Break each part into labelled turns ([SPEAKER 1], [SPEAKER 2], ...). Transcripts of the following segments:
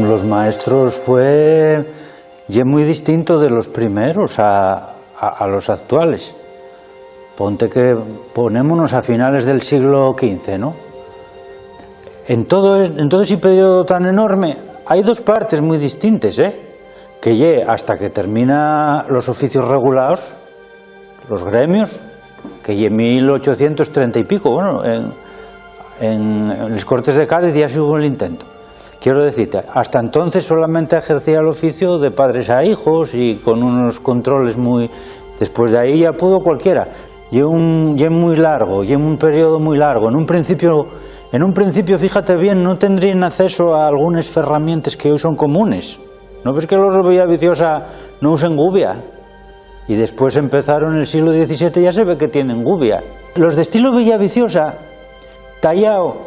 [SPEAKER 1] Los maestros fue muy distinto de los primeros a los actuales. Ponte que ponémonos a finales del siglo XV, ¿no? En todo ese periodo tan enorme hay dos partes muy distintas, que hasta que termina los oficios regulados, los gremios, que en 1830 y pico, bueno, en las Cortes de Cádiz ya se hubo el intento. Quiero decirte, hasta entonces solamente ejercía el oficio de padres a hijos y con unos controles muy... Después de ahí ya pudo cualquiera. Y muy largo, y en un periodo muy largo. En un principio, fíjate bien, no tendrían acceso a algunas herramientas que hoy son comunes. ¿No ves que los de Villaviciosa no usan gubia? Y después empezaron en el siglo XVII, ya se ve que tienen gubia. Los de estilo Villaviciosa, tallado,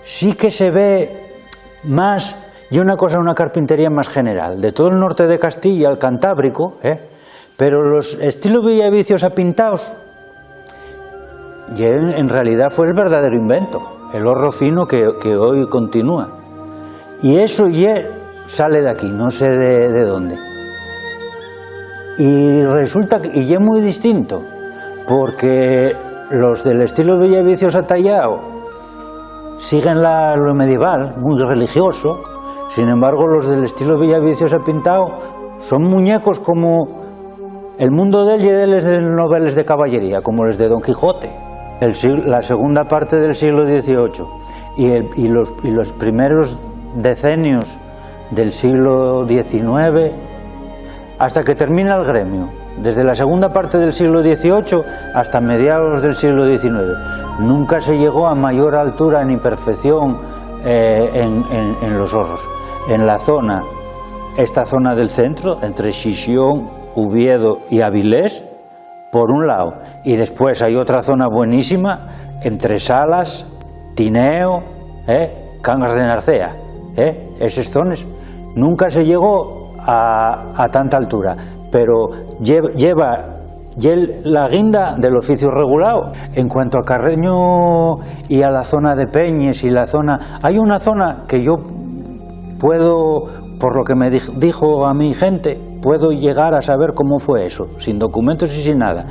[SPEAKER 1] sí que se ve más, y una carpintería más general, de todo el norte de Castilla al Cantábrico, pero los estilos Villaviciosa pintados, en realidad fue el verdadero invento, el horro fino que hoy continúa. Y eso sale de aquí, no sé de dónde. Y resulta que es muy distinto, porque los del estilo Villaviciosa tallado siguen lo medieval, muy religioso. Sin embargo, los del estilo Villaviciosa pintado son muñecos como el mundo de él es de novelas de caballería, como los de Don Quijote. La segunda parte del siglo XVIII y los primeros decenios del siglo XIX, hasta que termina el gremio, desde la segunda parte del siglo XVIII hasta mediados del siglo XIX. Nunca se llegó a mayor altura ni perfección en los horros. En esta zona del centro, entre Xixión, Oviedo y Avilés, por un lado, y después hay otra zona buenísima entre Salas, Tineo, Cangas de Narcea, esas zonas. Nunca se llegó a tanta altura, pero lleva la guinda del oficio regulado. En cuanto a Carreño y a la zona de Peñes y la zona... Hay una zona que yo puedo, por lo que me dijo a mi gente, puedo llegar a saber cómo fue eso, sin documentos y sin nada.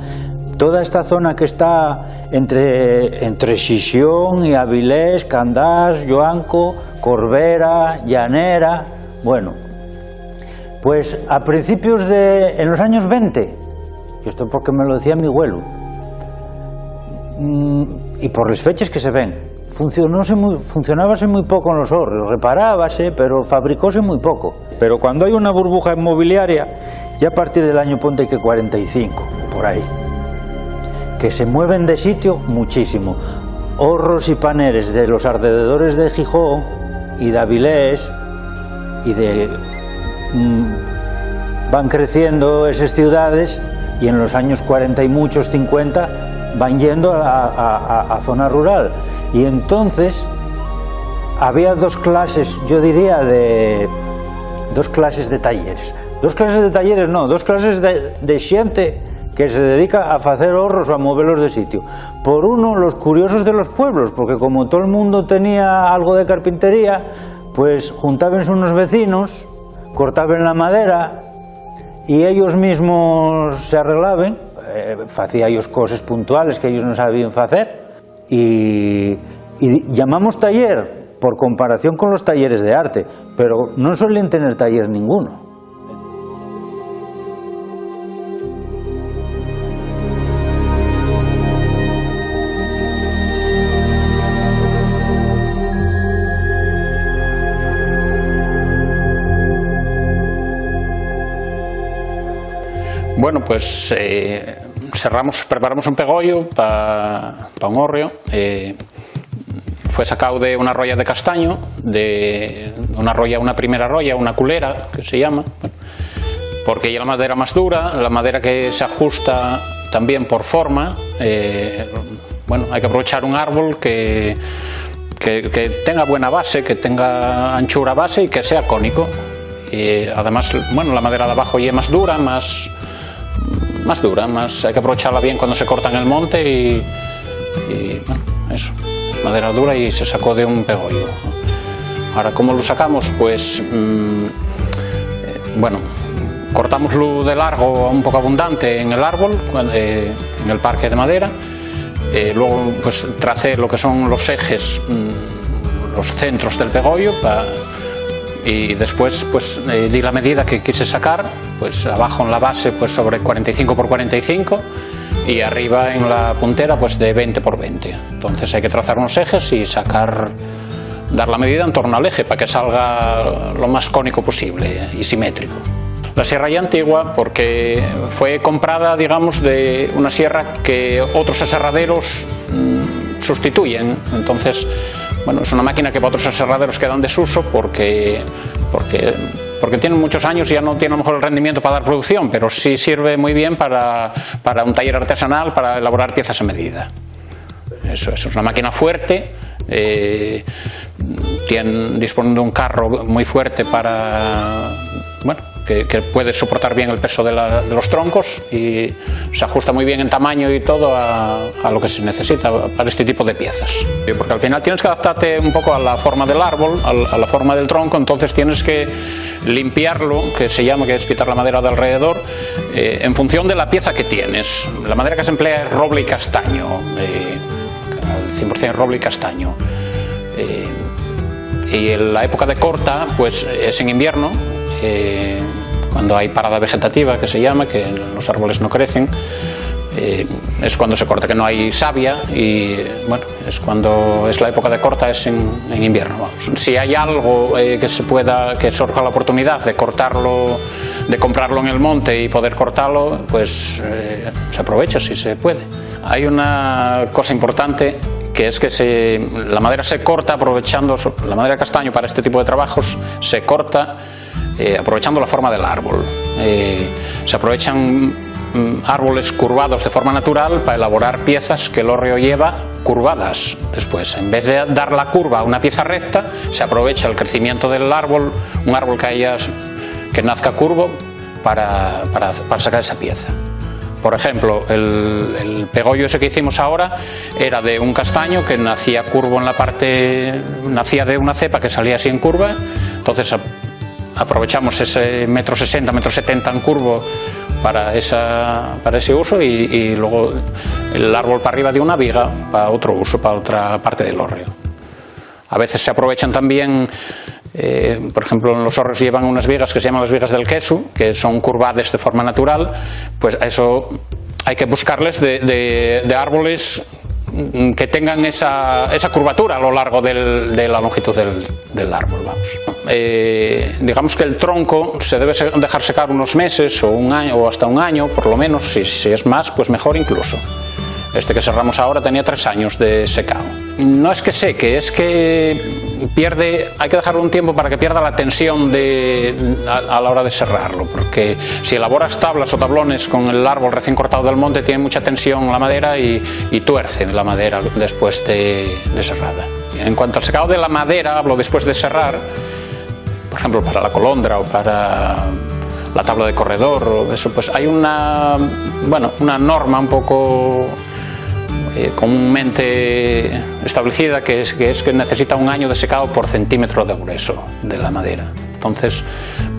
[SPEAKER 1] Toda esta zona que está entre Xixión y Avilés, Candás, Joanco, Corbera, Llanera... Bueno, pues a principios en los años 20, y esto porque me lo decía mi abuelo, y por las fechas que se ven, funcionábase muy poco en los horros, reparábase, pero fabricóse muy poco. Pero cuando hay una burbuja inmobiliaria, ya a partir del año ponte que 45, por ahí, que se mueven de sitio muchísimo. Horros y paneles de los alrededores de Gijón y de Avilés van creciendo esas ciudades, y en los años 40 y muchos 50 van yendo a zona rural. Y entonces había dos clases, yo diría, dos clases de talleres. Dos clases de xente que se dedica a hacer horros o a moverlos de sitio. Por uno, los curiosos de los pueblos, porque como todo el mundo tenía algo de carpintería, pues juntábanse unos vecinos, cortaban la madera y ellos mismos se arreglaban, hacían ellos cosas puntuales que ellos no sabían hacer, y llamamos taller por comparación con los talleres de arte, pero no solían tener taller ninguno.
[SPEAKER 2] Bueno, pues preparamos un pegollo para un horrio. fue sacado de una roya de castaño, de una primera roya, una culera, que se llama, porque ya la madera más dura, la madera que se ajusta también por forma. Bueno, hay que aprovechar un árbol que tenga buena base, que tenga anchura base y que sea cónico. Y además, bueno, la madera de abajo ya es más dura, hay que aprovecharla bien cuando se corta en el monte y bueno, eso, es madera dura y se sacó de un pegollo. Ahora, ¿cómo lo sacamos? Pues, bueno, cortámoslo de largo un poco abundante en el árbol, en el parque de madera. Luego, pues, tracé lo que son los ejes, los centros del pegollo, y después, pues, di la medida que quise sacar, pues abajo en la base, pues sobre 45 por 45 y arriba en la puntera, pues de 20 por 20. Entonces hay que trazar unos ejes y dar la medida en torno al eje para que salga lo más cónico posible y simétrico. La sierra ya antigua porque fue comprada, digamos, de una sierra que otros aserraderos sustituyen. Entonces, bueno, es una máquina que para otros aserraderos queda en desuso porque tiene muchos años y ya no tiene a lo mejor el rendimiento para dar producción, pero sí sirve muy bien para un taller artesanal, para elaborar piezas a medida. Eso es una máquina fuerte, dispone de un carro muy fuerte para, bueno, que puede soportar bien el peso de los troncos y se ajusta muy bien en tamaño y todo a lo que se necesita para este tipo de piezas. Porque al final tienes que adaptarte un poco a la forma del árbol, a la forma del tronco, entonces tienes que limpiarlo, que es quitar la madera de alrededor, en función de la pieza que tienes. La madera que se emplea es roble y castaño, 100% roble y castaño. Y en la época de corta, pues es en invierno, cuando hay parada vegetativa, que se llama, que los árboles no crecen, es cuando se corta, que no hay savia, y bueno, es cuando es la época de corta, es en invierno. Vamos. Si hay algo que surja la oportunidad de cortarlo, de comprarlo en el monte y poder cortarlo, pues se aprovecha si se puede. Hay una cosa importante, que es que la madera se corta aprovechando, la madera de castaño para este tipo de trabajos se corta aprovechando la forma del árbol. Se aprovechan árboles curvados de forma natural para elaborar piezas que el hórreo lleva curvadas. Después, en vez de dar la curva a una pieza recta, se aprovecha el crecimiento del árbol, un árbol que nazca curvo para sacar esa pieza. Por ejemplo, el pegollo ese que hicimos ahora era de un castaño que nacía curvo en la parte, nacía de una cepa que salía así en curva, entonces aprovechamos ese 1,60 m, 1,70 m en curvo para ese uso y luego el árbol para arriba de una viga para otro uso, para otra parte del hórreo. A veces se aprovechan también, por ejemplo, en los hórreos llevan unas vigas que se llaman las vigas del queso, que son curvadas de forma natural, pues eso hay que buscarles de árboles que tengan esa curvatura a lo largo de la longitud del árbol. Vamos. Digamos que el tronco se debe dejar secar unos meses o un año o hasta un año, por lo menos, si es más, pues mejor incluso. Este que cerramos ahora tenía 3 años de secado. No es que seque, es que hay que dejarlo un tiempo para que pierda la tensión a la hora de serrarlo, porque si elaboras tablas o tablones con el árbol recién cortado del monte, tiene mucha tensión la madera y tuerce la madera después de serrada. En cuanto al secado de la madera, hablo después de serrar, por ejemplo para la colondra o para la tabla de corredor o eso, pues hay una norma un poco comúnmente establecida que es que necesita 1 año de secado por centímetro de grueso de la madera. Entonces,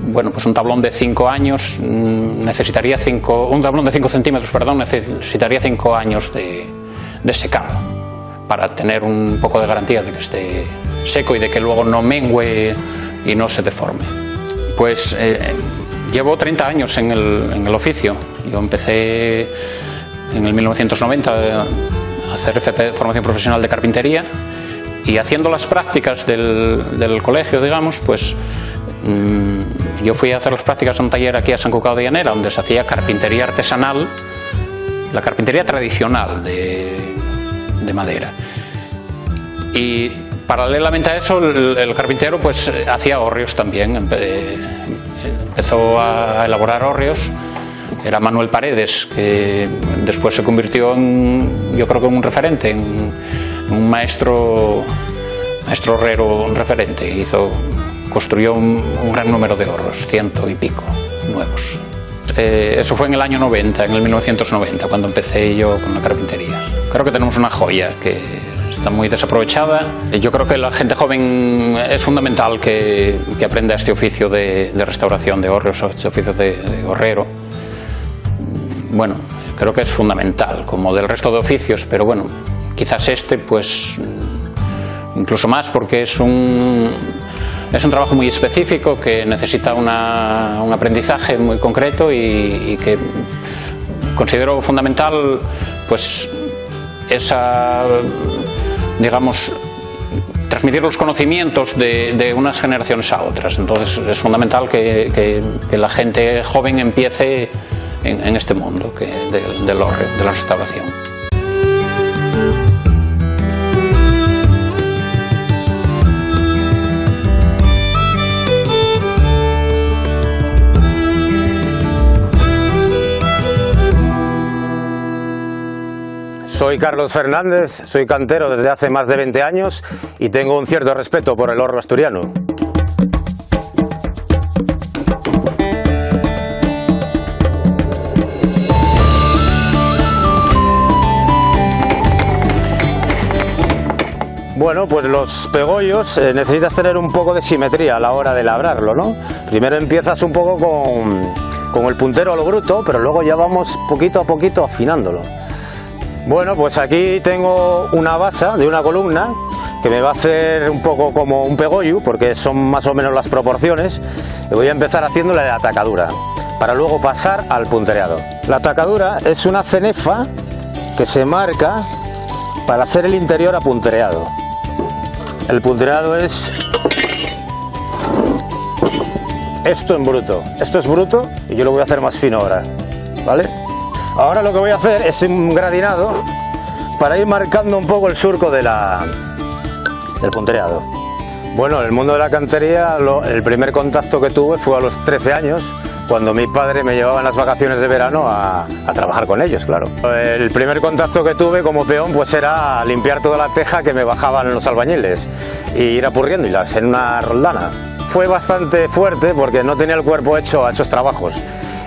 [SPEAKER 2] bueno, pues un tablón de 5 años necesitaría un tablón de 5 centímetros, perdón, necesitaría 5 años de secado para tener un poco de garantía de que esté seco y de que luego no mengüe y no se deforme. Pues llevo 30 años en el oficio. Yo empecé en el 1990 a hacer formación profesional de carpintería y haciendo las prácticas del colegio, digamos, pues yo fui a hacer las prácticas a un taller aquí a San Cucao de Llanera, donde se hacía carpintería artesanal, la carpintería tradicional de madera. Y Paralelamente a eso, el carpintero pues hacía hórreos también. Empezó a elaborar hórreos. Era Manuel Paredes, que después se convirtió yo creo que en un referente, en un maestro herrero referente. Construyó un gran número de hórreos, 100 y pico nuevos. Eso fue en el año 90, en el 1990, cuando empecé yo con la carpintería. Creo que tenemos una joya que está muy desaprovechada. Yo creo que la gente joven es fundamental que aprenda este oficio de restauración de hórreos, este oficio de horrero. Bueno, creo que es fundamental, como del resto de oficios, pero bueno, quizás este pues incluso más, porque es un trabajo muy específico que necesita un aprendizaje muy concreto y que considero fundamental pues digamos, transmitir los conocimientos de unas generaciones a otras. Entonces es fundamental que la gente joven empiece en este mundo del hórreo, de la restauración.
[SPEAKER 3] Soy Carlos Fernández, soy cantero desde hace más de 20 años y tengo un cierto respeto por el hórreo asturiano. Bueno, pues los pegollos necesitas tener un poco de simetría a la hora de labrarlo, ¿no? Primero empiezas un poco con el puntero a lo bruto, pero luego ya vamos poquito a poquito afinándolo. Bueno, pues aquí tengo una base de una columna que me va a hacer un poco como un pegollo, porque son más o menos las proporciones. Y voy a empezar haciéndole la atacadura, para luego pasar al puntereado. La atacadura es una cenefa que se marca para hacer el interior apuntereado. El puntereado es esto en bruto. Esto es bruto y yo lo voy a hacer más fino ahora, ¿vale? Ahora lo que voy a hacer es un gradinado para ir marcando un poco el surco del puntereado. Bueno, en el mundo de la cantería el primer contacto que tuve fue a los 13 años, cuando mi padre me llevaba en las vacaciones de verano a trabajar con ellos, claro. El primer contacto que tuve como peón pues era limpiar toda la teja que me bajaban los albañiles y ir apurriéndolas en una roldana. Fue bastante fuerte porque no tenía el cuerpo hecho a esos trabajos.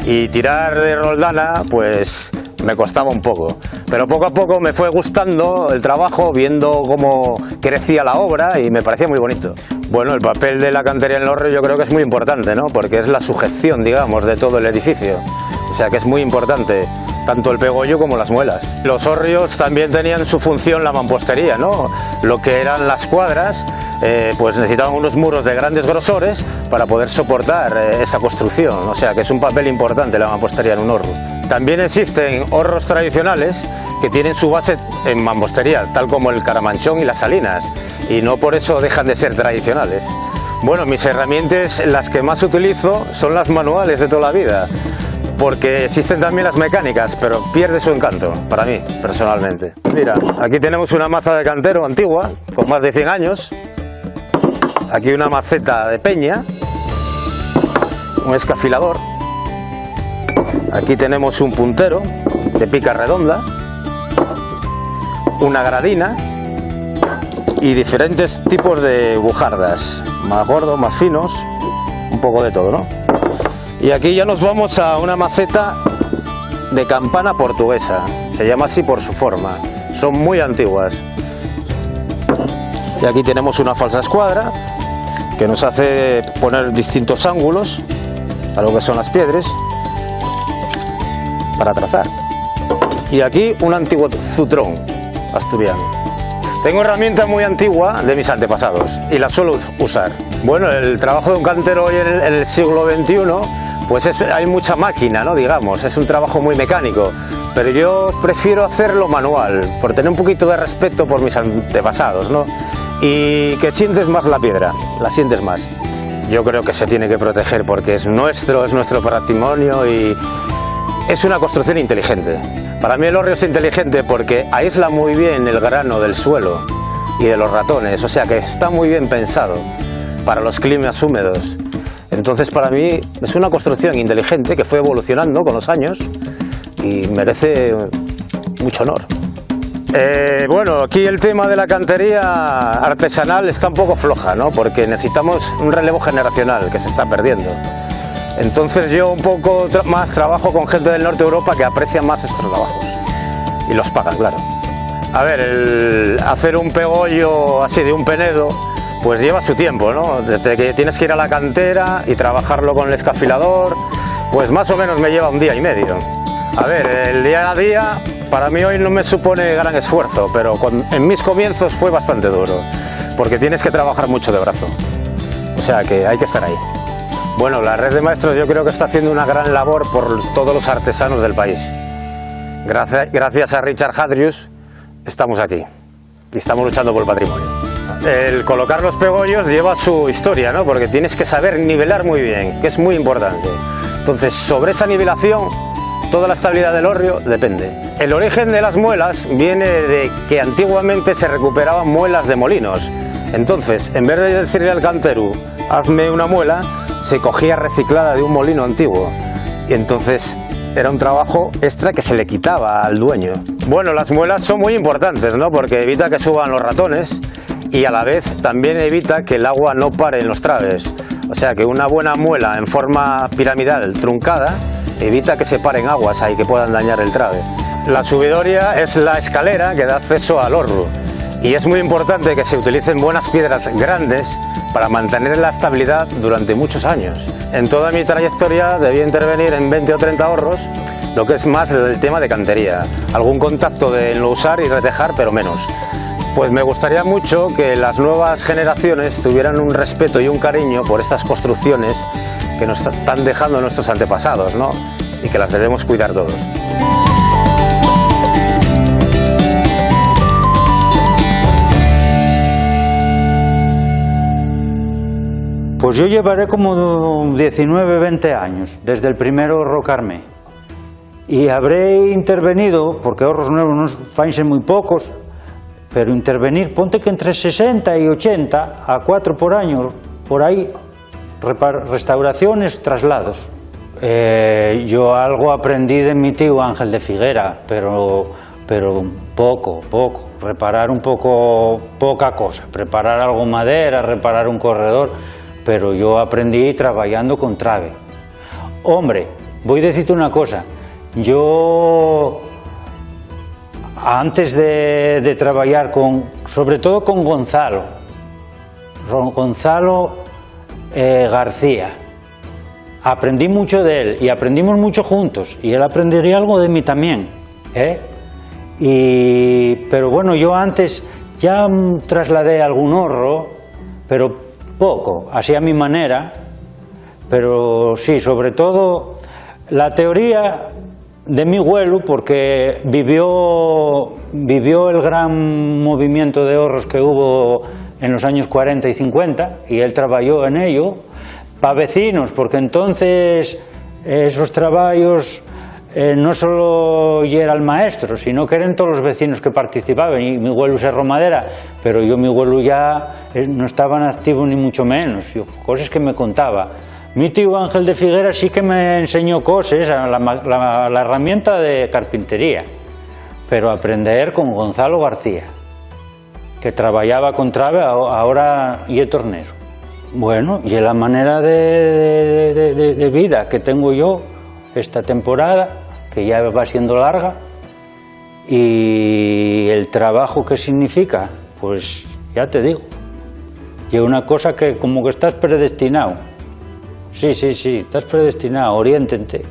[SPEAKER 3] Y tirar de roldana pues me costaba un poco, pero poco a poco me fue gustando el trabajo, viendo cómo crecía la obra y me parecía muy bonito. Bueno, el papel de la cantería en el hórreo yo creo que es muy importante, ¿no? Porque es la sujeción, digamos, de todo el edificio, o sea que es muy importante tanto el pegollo como las muelas. Los hórreos también tenían su función la mampostería, ¿no? Lo que eran las cuadras, pues necesitaban unos muros de grandes grosores para poder soportar esa construcción, o sea que es un papel importante la mampostería en un hórreo. También existen hórreos tradicionales que tienen su base en mampostería, tal como el Caramanchón y las Salinas, y no por eso dejan de ser tradicionales. Bueno, mis herramientas, las que más utilizo, son las manuales de toda la vida, porque existen también las mecánicas, pero pierde su encanto, para mí, personalmente. Mira, aquí tenemos una maza de cantero antigua, con más de 100 años, aquí una maceta de peña, un escafilador, aquí tenemos un puntero de pica redonda, una gradina y diferentes tipos de bujardas, más gordos, más finos, un poco de todo, ¿no? Y aquí ya nos vamos a una maceta de campana portuguesa, se llama así por su forma, son muy antiguas. Y aquí tenemos una falsa escuadra que nos hace poner distintos ángulos a lo que son las piedras para trazar. Y aquí un antiguo zutrón asturiano. Tengo herramienta muy antigua de mis antepasados y la suelo usar. Bueno, el trabajo de un cantero hoy en el siglo XXI, pues hay mucha máquina, ¿no? Digamos, es un trabajo muy mecánico, pero yo prefiero hacerlo manual, por tener un poquito de respeto por mis antepasados, ¿no? Y que sientes más la piedra, la sientes más. Yo creo que se tiene que proteger porque es nuestro patrimonio y es una construcción inteligente. Para mí el hórreo es inteligente porque aísla muy bien el grano del suelo, y de los ratones, o sea que está muy bien pensado para los climas húmedos. Entonces para mí es una construcción inteligente que fue evolucionando con los años y merece mucho honor. Bueno, aquí el tema de la cantería artesanal está un poco floja, ¿no? Porque necesitamos un relevo generacional que se está perdiendo. Entonces yo un poco más trabajo con gente del norte de Europa que aprecia más estos trabajos y los pagan, claro. A ver, el hacer un pegollo así de un penedo pues lleva su tiempo, ¿no? Desde que tienes que ir a la cantera y trabajarlo con el escafilador, pues más o menos me lleva un día y medio. A ver, el día a día para mí hoy no me supone gran esfuerzo, pero en mis comienzos fue bastante duro, porque tienes que trabajar mucho de brazo, o sea que hay que estar ahí. Bueno, la red de maestros yo creo que está haciendo una gran labor por todos los artesanos del país. Gracias a Richard Hadrius estamos aquí y estamos luchando por el patrimonio. El colocar los pegollos lleva su historia, ¿no? Porque tienes que saber nivelar muy bien, que es muy importante. Entonces, sobre esa nivelación, toda la estabilidad del hórreo depende. El origen de las muelas viene de que antiguamente se recuperaban muelas de molinos. Entonces, en vez de decirle al cantero, hazme una muela, se cogía reciclada de un molino antiguo. Y entonces era un trabajo extra que se le quitaba al dueño. Bueno, las muelas son muy importantes, ¿no? Porque evita que suban los ratones y a la vez también evita que el agua no pare en los traves. O sea que una buena muela en forma piramidal truncada evita que se paren aguas ahí que puedan dañar el trave. La subidoria es la escalera que da acceso al horro y es muy importante que se utilicen buenas piedras grandes para mantener la estabilidad durante muchos años. En toda mi trayectoria debí intervenir en 20 o 30 horros, lo que es más el tema de cantería. Algún contacto de no usar y retejar, pero menos. Pues me gustaría mucho que las nuevas generaciones tuvieran un respeto y un cariño por estas construcciones que nos están dejando nuestros antepasados, ¿no? Y que las debemos cuidar todos.
[SPEAKER 1] Pues yo llevaré como 19, 20 años, desde el primer horro Carmé. Y habré intervenido, porque horros nuevos nos fainse muy pocos, pero intervenir, ponte que entre 60 y 80 a 4 por año, por ahí, restauraciones, traslados. Yo algo aprendí de mi tío Ángel de Figuera, pero poco, reparar un poco, poca cosa, preparar algo madera, reparar un corredor, pero yo aprendí trabajando con trave. Hombre, voy a decirte una cosa, yo antes de trabajar sobre todo con Gonzalo García, aprendí mucho de él y aprendimos mucho juntos y él aprendería algo de mí también, pero bueno, yo antes ya trasladé algún horro, pero poco, así a mi manera, pero sí, sobre todo la teoría de mi abuelo, porque vivió el gran movimiento de horros que hubo en los años 40 y 50 y él trabajó en ello, para vecinos, porque entonces esos trabajos no solo era el maestro, sino que eran todos los vecinos que participaban, y mi abuelo Serro Madera, pero mi abuelo ya no estaba en activo ni mucho menos, cosas que me contaba. Mi tío Ángel de Figuera sí que me enseñó cosas, la herramienta de carpintería, pero aprender con Gonzalo García, que trabajaba con trave, ahora y es tornero. Bueno, y es la manera de vida que tengo yo esta temporada, que ya va siendo larga, y el trabajo que significa, pues ya te digo, y es una cosa que como que estás predestinado. Sí, estás predestinado, oriéntate.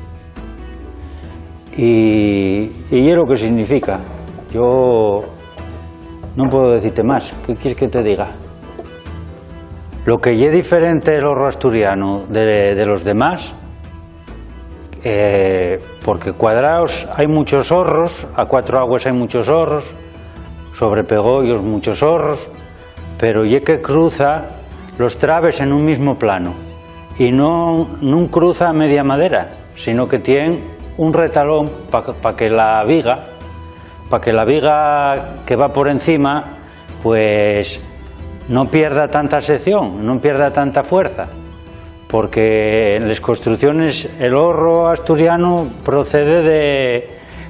[SPEAKER 1] Y es lo que significa. Yo no puedo decirte más, ¿qué quieres que te diga? Lo que es diferente el horro asturiano de los demás, porque cuadrados hay muchos horros, a 4 aguas hay muchos horros, sobre pegollos muchos horros, pero es que cruza los traves en un mismo plano y no cruza a media madera, sino que tiene un retalón para que la viga que va por encima pues no pierda tanta sección, no pierda tanta fuerza, porque en las construcciones el horro asturiano procede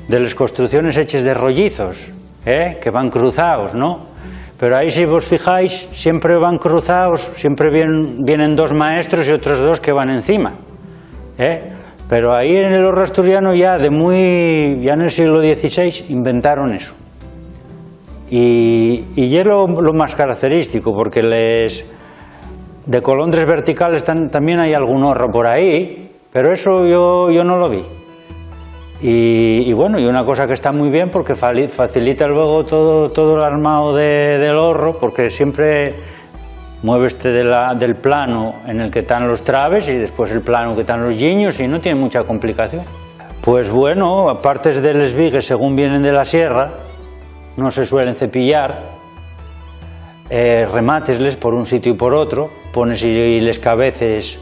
[SPEAKER 1] de las construcciones hechas de rollizos, que van cruzados, ¿no? Pero ahí, si vos fijáis, siempre van cruzados, siempre vienen dos maestros y otros dos que van encima, Pero ahí en el horro asturiano ya en el siglo XVI inventaron eso. Y es lo más característico, porque de colondres verticales también hay algún horro por ahí, pero eso yo no lo vi. Y bueno, y una cosa que está muy bien, porque facilita luego todo el armado del horro, porque siempre mueves del plano en el que están los traves y después el plano que están los guiños, y no tiene mucha complicación. Pues bueno, aparte de los vigues, según vienen de la sierra, no se suelen cepillar, rematesles por un sitio y por otro, pones y les cabeces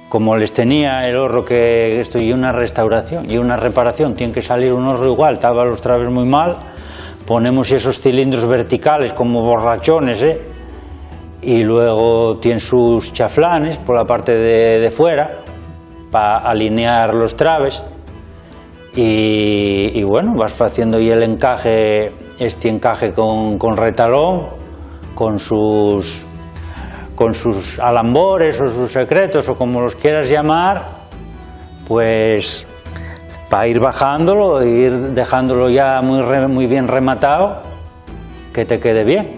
[SPEAKER 1] como les tenía el horro, que esto y una restauración y una reparación, tiene que salir un horro igual, estaba los traves muy mal, ponemos esos cilindros verticales como borrachones, y luego tiene sus chaflanes por la parte de fuera para alinear los traves, y bueno, vas haciendo ahí el encaje, con retalón, con sus alambores o sus secretos, o como los quieras llamar, pues para ir bajándolo e ir dejándolo ya muy bien rematado, que te quede bien.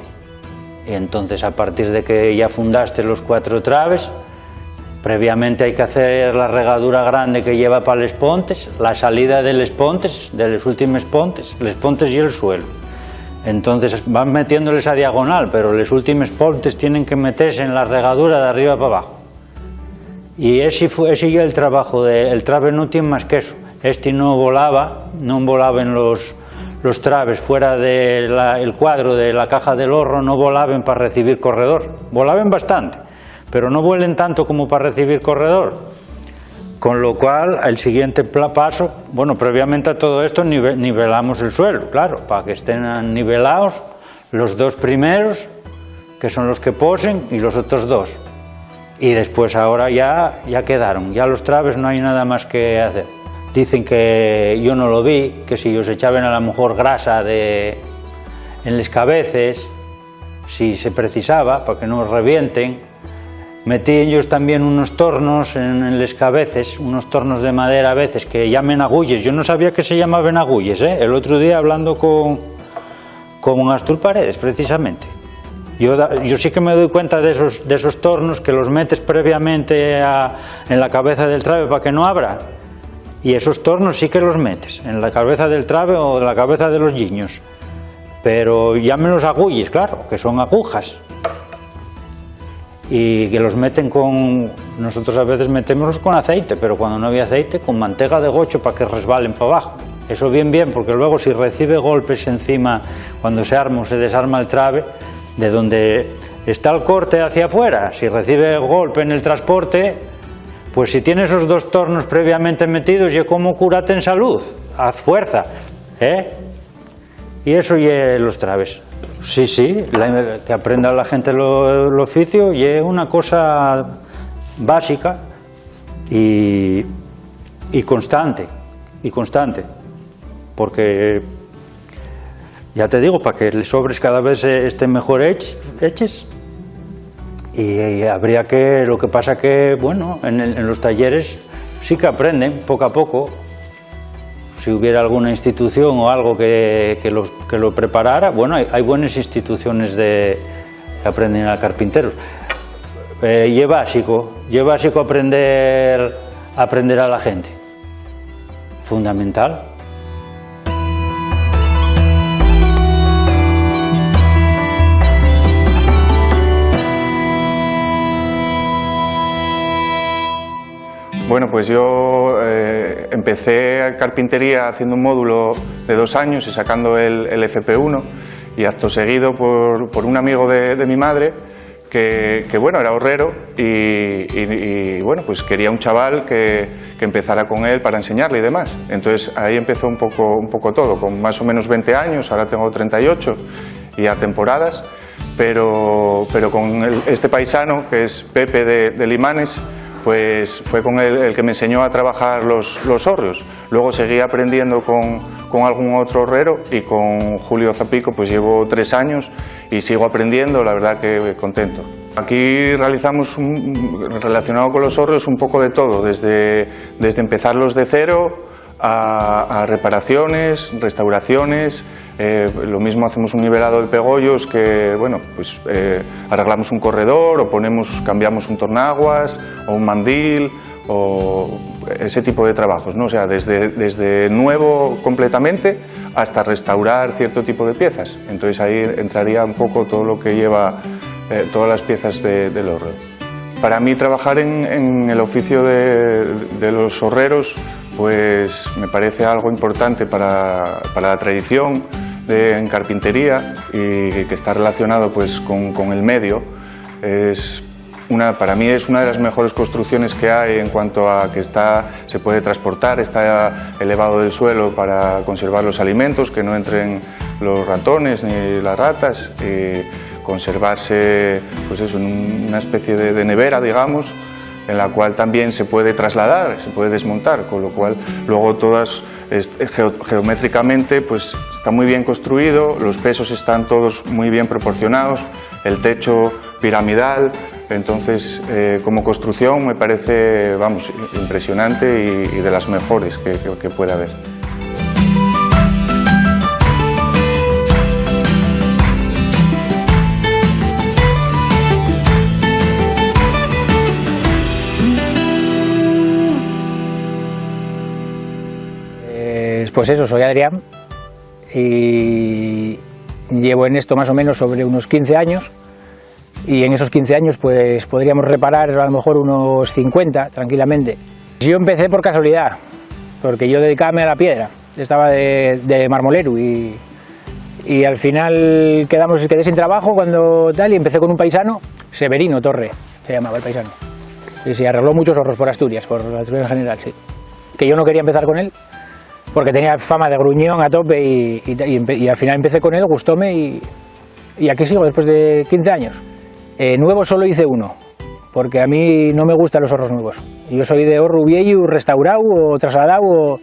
[SPEAKER 1] Y entonces, a partir de que ya fundaste los 4 traves, previamente hay que hacer la regadura grande que lleva para los pontes, la salida de los pontes, de los últimos pontes, los pontes y el suelo. Entonces van metiéndoles a diagonal, pero los últimos pontes tienen que meterse en la regadura de arriba para abajo. Y ese ya el trabajo el trave no tiene más que eso. No volaban los traves fuera del cuadro de la caja del horro, no volaban para recibir corredor. Volaban bastante, pero no vuelen tanto como para recibir corredor. Con lo cual, el siguiente paso, bueno, previamente a todo esto nivelamos el suelo, claro, para que estén nivelados los 2 primeros, que son los que posen, y los otros 2. Y después ahora ya quedaron, ya los traves no hay nada más que hacer. Dicen que yo no lo vi, que si os echaban a lo mejor grasa en los cabeces, si se precisaba, para que no revienten. Metí ellos también unos tornos en los cabeces, unos tornos de madera a veces, que llamen agulles. Yo no sabía que se llamaban agulles, el otro día hablando con Astur Paredes, precisamente. Yo sí que me doy cuenta de esos tornos, que los metes previamente en la cabeza del trave para que no abra. Y esos tornos sí que los metes en la cabeza del trave o en la cabeza de los guiños. Pero llámenlos agulles, claro, que son agujas. Y que los meten nosotros a veces metémoslos con aceite, pero cuando no había aceite, con mantega de gocho para que resbalen para abajo. Eso bien, porque luego si recibe golpes encima, cuando se desarma el trave, de donde está el corte hacia afuera, si recibe golpe en el transporte, pues si tiene esos 2 tornos previamente metidos, ya como curate en salud, haz fuerza, Y eso ya los traves. Sí, que aprenda la gente el oficio, y es una cosa básica y constante, porque ya te digo, para que los sobres cada vez estén mejor hechos, y habría que, lo que pasa que, bueno, en los talleres sí que aprenden poco a poco. Si hubiera alguna institución o algo que lo preparara, bueno, hay buenas instituciones que aprenden a carpinteros. Y es básico aprender a la gente, fundamental.
[SPEAKER 4] Bueno, pues yo empecé a carpintería haciendo un módulo de 2 años y sacando el FP1, y acto seguido por un amigo de mi madre que bueno, era horrero y bueno, pues quería un chaval que empezara con él para enseñarle y demás. Entonces ahí empezó un poco todo, con más o menos 20 años, ahora tengo 38, y a temporadas, pero con este paisano, que es Pepe de Limanes, pues fue con él el que me enseñó a trabajar los hórreos. Luego seguí aprendiendo con algún otro horrero, y con Julio Zapico pues llevo 3 años y sigo aprendiendo, la verdad que contento. Aquí realizamos, relacionado con los hórreos, un poco de todo, desde empezarlos de cero a reparaciones, restauraciones. Lo mismo hacemos un nivelado de pegollos, que bueno, pues arreglamos un corredor, o cambiamos un tornaguas o un mandil, o ese tipo de trabajos, ¿no? O sea, desde nuevo completamente hasta restaurar cierto tipo de piezas. Entonces ahí entraría un poco todo lo que lleva todas las piezas del hórreo. Para mí trabajar en el oficio de los horreros pues me parece algo importante para la tradición en carpintería, y que está relacionado pues con el medio. Para mí es una de las mejores construcciones que hay, en cuanto a que se puede transportar, está elevado del suelo para conservar los alimentos, que no entren los ratones ni las ratas, y conservarse pues eso, en una especie de nevera, digamos, en la cual también se puede trasladar, se puede desmontar, con lo cual luego todas geométricamente pues está muy bien construido, los pesos están todos muy bien proporcionados, el techo piramidal. Entonces, como construcción me parece, vamos, impresionante y de las mejores que puede haber.
[SPEAKER 5] Pues eso, soy Adrián y llevo en esto más o menos sobre unos 15 años. Y en esos 15 años pues podríamos reparar a lo mejor unos 50 tranquilamente. Yo empecé por casualidad, porque yo dedicábame a la piedra, estaba de marmolero y al final quedé sin trabajo cuando tal, y empecé con un paisano, Severino Torre, se llamaba el paisano, y se arregló muchos horros por Asturias en general, sí. Que yo no quería empezar con él, porque tenía fama de gruñón a tope, y al final empecé con él, gustóme y aquí sigo después de 15 años. Nuevo solo hice uno, porque a mí no me gustan los horros nuevos. Yo soy de horro viejo, restaurado o trasladado, o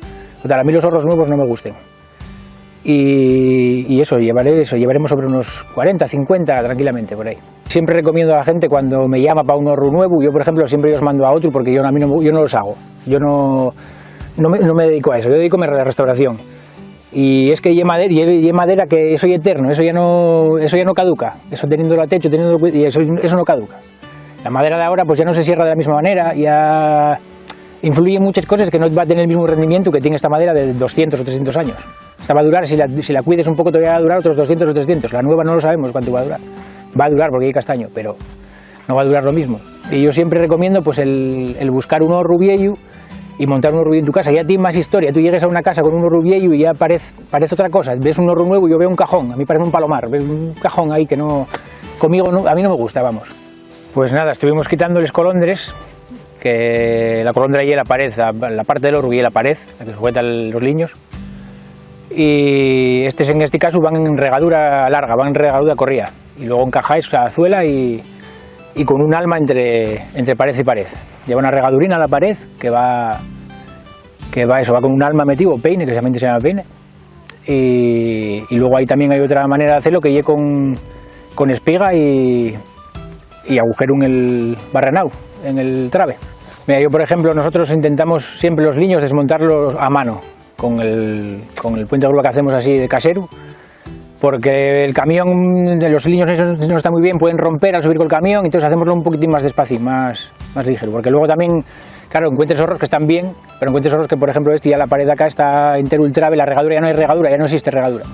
[SPEAKER 5] tal. A mí los horros nuevos no me gusten. Y llevaremos sobre unos 40, 50 tranquilamente por ahí. Siempre recomiendo a la gente, cuando me llama para un horro nuevo, yo por ejemplo siempre os mando a otro, porque yo no los hago. Yo no me dedico a eso, yo dedico a la restauración. Y es que lleve madera, que eso es eterno, eso ya no caduca, eso teniéndolo a techo, y eso no caduca. La madera de ahora pues ya no se cierra de la misma manera, ya influyen muchas cosas que no va a tener el mismo rendimiento que tiene esta madera de 200 o 300 años. Esta va a durar, si la cuides un poco todavía va a durar otros 200 o 300, la nueva no lo sabemos cuánto va a durar. Va a durar porque hay castaño, pero no va a durar lo mismo. Y yo siempre recomiendo pues el buscar un horro viejo y montar un horro en tu casa. Ya tiene más historia, tú llegues a una casa con un horro viejo y ya parece otra cosa. Ves un horro nuevo y yo veo un cajón, a mí parece un palomar, ves un cajón ahí que a mí no me gusta, vamos. Pues nada, estuvimos quitando los colondres, que la colondra y la pared, la parte del horro y la pared, la que sujeta los liños, y en este caso van en regadura larga, van en regadura corría, y luego encajáis la suela y con un alma entre pared y pared. Lleva una regadurina a la pared que va con un alma metido, peine, que se llama peine. Y luego ahí también hay otra manera de hacerlo, que lleve con espiga y agujero en el barrenau, en el trabe. Mira, yo por ejemplo, nosotros intentamos siempre los liños desmontarlos a mano, con el puente de grúa que hacemos así de casero, porque el camión, los liños esos no están muy bien, pueden romper al subir con el camión, entonces hacemoslo un poquitín más despacio, más ligero, porque luego también, claro, encuentres horros que están bien, pero encuentres horros que, por ejemplo, ya la pared de acá está entero el trabe, la regadura ya no hay regadura, ya no existe regadura.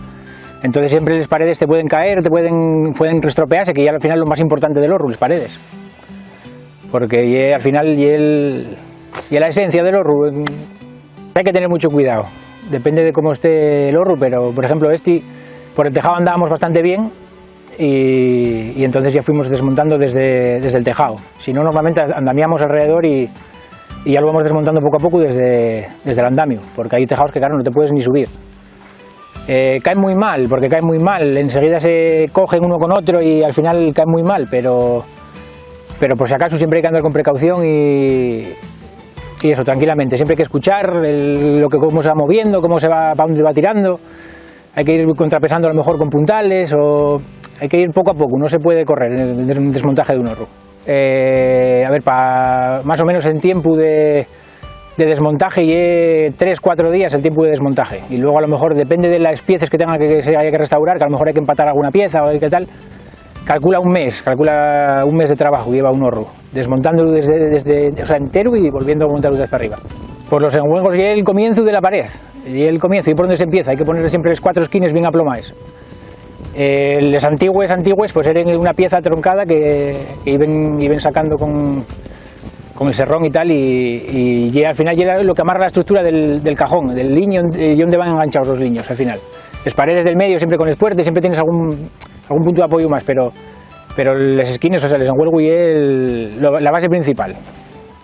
[SPEAKER 5] Entonces siempre las paredes te pueden caer, pueden restropearse, que ya al final lo más importante del horro, las paredes. Porque al final y la esencia del horro, hay que tener mucho cuidado, depende de cómo esté el horro, pero por ejemplo por el tejado andábamos bastante bien y entonces ya fuimos desmontando desde el tejado. Si no, normalmente andamiamos alrededor y ya lo vamos desmontando poco a poco desde el andamio, porque hay tejados que claro no te puedes ni subir. Caen muy mal, porque caen muy mal, enseguida se cogen uno con otro y al final caen muy mal, pero por si acaso siempre hay que andar con precaución y eso, tranquilamente, siempre hay que escuchar cómo se va moviendo, cómo se va, para dónde va tirando, hay que ir contrapesando a lo mejor con puntales, o hay que ir poco a poco, no se puede correr en un desmontaje de un horro. A ver, más o menos en tiempo de desmontaje y 3-4 días el tiempo de desmontaje, y luego a lo mejor depende de las piezas que tenga que se haya que restaurar, que a lo mejor hay que empatar alguna pieza o qué tal, calcula un mes de trabajo lleva un horro, desmontándolo desde entero y volviendo a montarlo desde hasta arriba. Por los enhuegos y el comienzo de la pared, y el comienzo y por donde se empieza, hay que ponerle siempre los 4 esquines bien aplomados. Los antiguos pues eran una pieza troncada que iban sacando con el serrón y tal, y al final llega lo que amarra la estructura del cajón, del liño, y donde van enganchados los liños al final. Las paredes del medio siempre con espuerte, siempre tienes algún punto de apoyo más, pero las esquinas, o sea, les enhuelgo y la base principal.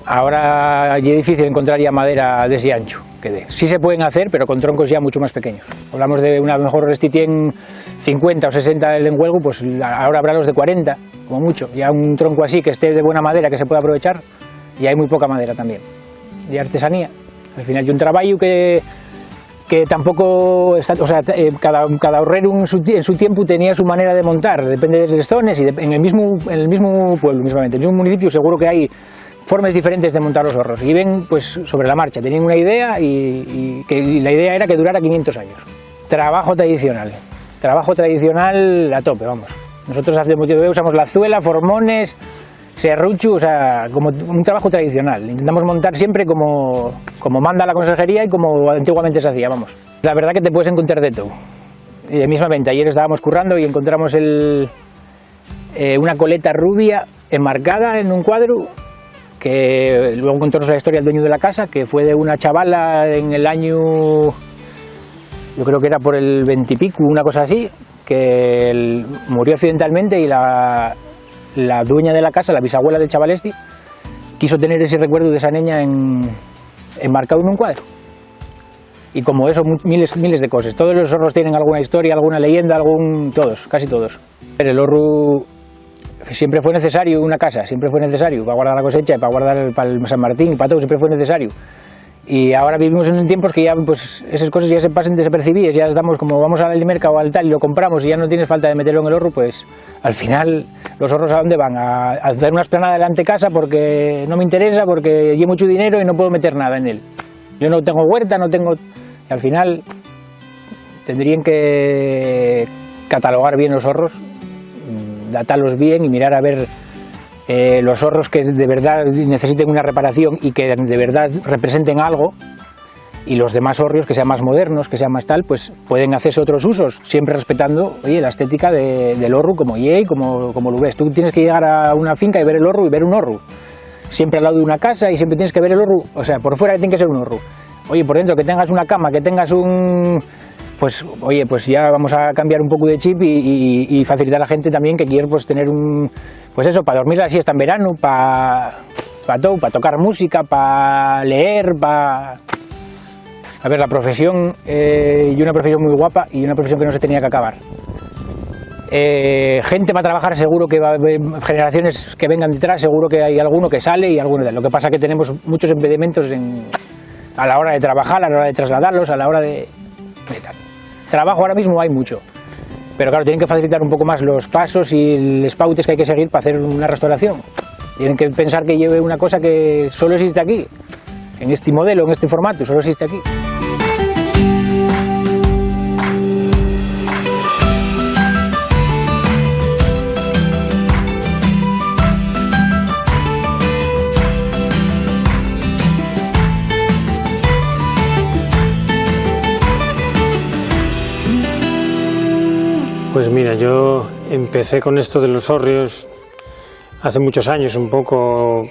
[SPEAKER 5] Ahora es difícil encontrar ya madera de ese ancho que dé. Sí se pueden hacer, pero con troncos ya mucho más pequeños. Hablamos de una mejor Restitien 50 o 60 del enhuelgo, pues ahora habrá los de 40, como mucho. Ya un tronco así que esté de buena madera, que se pueda aprovechar, y hay muy poca madera también. De artesanía. Al final hay un trabajo que tampoco está, o sea, cada horrero en su tiempo tenía su manera de montar, depende de las zonas, y en el mismo pueblo mismamente, en el mismo municipio seguro que hay formas diferentes de montar los horros, y ven pues sobre la marcha, tenían una idea y la idea era que durara 500 años. Trabajo tradicional a tope, vamos. Nosotros usamos la zuela, formones, serrucho, o sea, como un trabajo tradicional. Intentamos montar siempre como manda la consejería y como antiguamente se hacía, vamos. La verdad que te puedes encontrar de todo. Y mismamente, ayer estábamos currando y encontramos una coleta rubia enmarcada en un cuadro, que luego contó la historia del dueño de la casa, que fue de una chavala en el año, yo creo que era por el 20 y pico, una cosa así, que murió accidentalmente, y la dueña de la casa, la bisabuela del chaval quiso tener ese recuerdo de esa niña enmarcado en un cuadro. Y como eso, miles de cosas. Todos los horros tienen alguna historia, alguna leyenda, casi todos. Pero el horro siempre fue necesario, una casa, siempre fue necesario, para guardar la cosecha, para guardar para el San Martín, para todo, siempre fue necesario. Y ahora vivimos en tiempos que ya pues esas cosas ya se pasan desapercibidas, ya estamos como vamos al mercado o al tal y lo compramos y ya no tienes falta de meterlo en el horro, pues al final los horros ¿a dónde van? A hacer una esplanada delante de casa porque no me interesa, porque llevo mucho dinero y no puedo meter nada en él. Yo no tengo huerta, no tengo... Y al final tendrían que catalogar bien los horros, datarlos bien y mirar a ver los horros que de verdad necesiten una reparación y que de verdad representen algo, y los demás horrios que sean más modernos, que sean más tal, pues pueden hacerse otros usos, siempre respetando, oye, la estética del horro como lo ves. Tú tienes que llegar a una finca y ver el horro y ver un horro, siempre al lado de una casa, y siempre tienes que ver el horro, o sea, por fuera tiene que ser un horro. Oye, por dentro que tengas una cama, que tengas pues oye, pues ya vamos a cambiar un poco de chip y facilitar a la gente también que quiere pues tener pues eso, para dormir la siesta en verano, para tocar música, para leer, A ver, la profesión, y una profesión muy guapa y una profesión que no se tenía que acabar. Gente para trabajar seguro que va a haber, generaciones que vengan detrás, seguro que hay alguno que sale y alguno de... Lo que pasa es que tenemos muchos impedimentos a la hora de trabajar, a la hora de trasladarlos, a la hora de tal. Trabajo ahora mismo hay mucho, pero claro, tienen que facilitar un poco más los pasos y los pautes que hay que seguir para hacer una restauración. Tienen que pensar que lleve una cosa que solo existe aquí, en este modelo, en este formato, solo existe aquí.
[SPEAKER 6] Pues mira, yo empecé con esto de los hórreos hace muchos años, un poco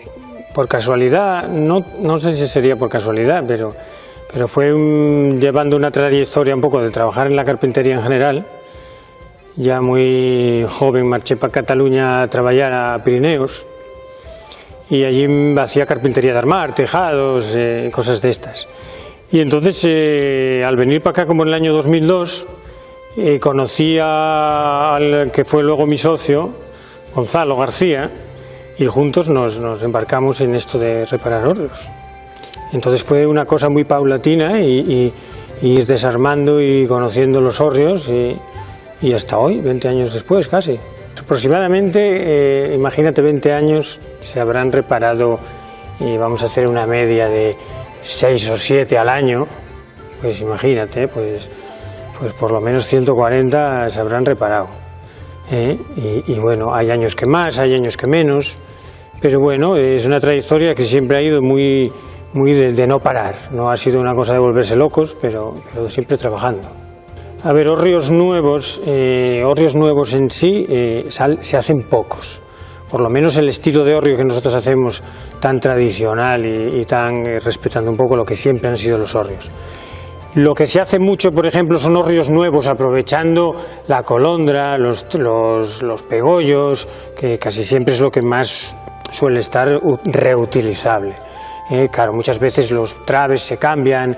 [SPEAKER 6] por casualidad, no sé si sería por casualidad, pero fue llevando una trayectoria un poco de trabajar en la carpintería en general. Ya muy joven marché para Cataluña a trabajar a Pirineos y allí hacía carpintería de armar, tejados, cosas de estas. Y entonces, al venir para acá como en el año 2002, conocí al que fue luego mi socio, Gonzalo García, y juntos nos embarcamos en esto de reparar hórreos. Entonces fue una cosa muy paulatina y ir desarmando y conociendo los hórreos y hasta hoy, 20 años después casi. Aproximadamente, imagínate, 20 años se habrán reparado, y vamos a hacer una media de 6 o 7 al año, pues imagínate, pues por lo menos 140 se habrán reparado. Y bueno, hay años que más, hay años que menos, pero bueno, es una trayectoria que siempre ha ido muy de no parar. No ha sido una cosa de volverse locos, pero siempre trabajando. A ver, hórreos nuevos en sí se hacen pocos. Por lo menos el estilo de hórreo que nosotros hacemos, tan tradicional y tan respetando un poco lo que siempre han sido los hórreos. Lo que se hace mucho, por ejemplo, son hórreos nuevos, aprovechando la colondra, los pegollos, que casi siempre es lo que más suele estar reutilizable. Claro, muchas veces los traves se cambian,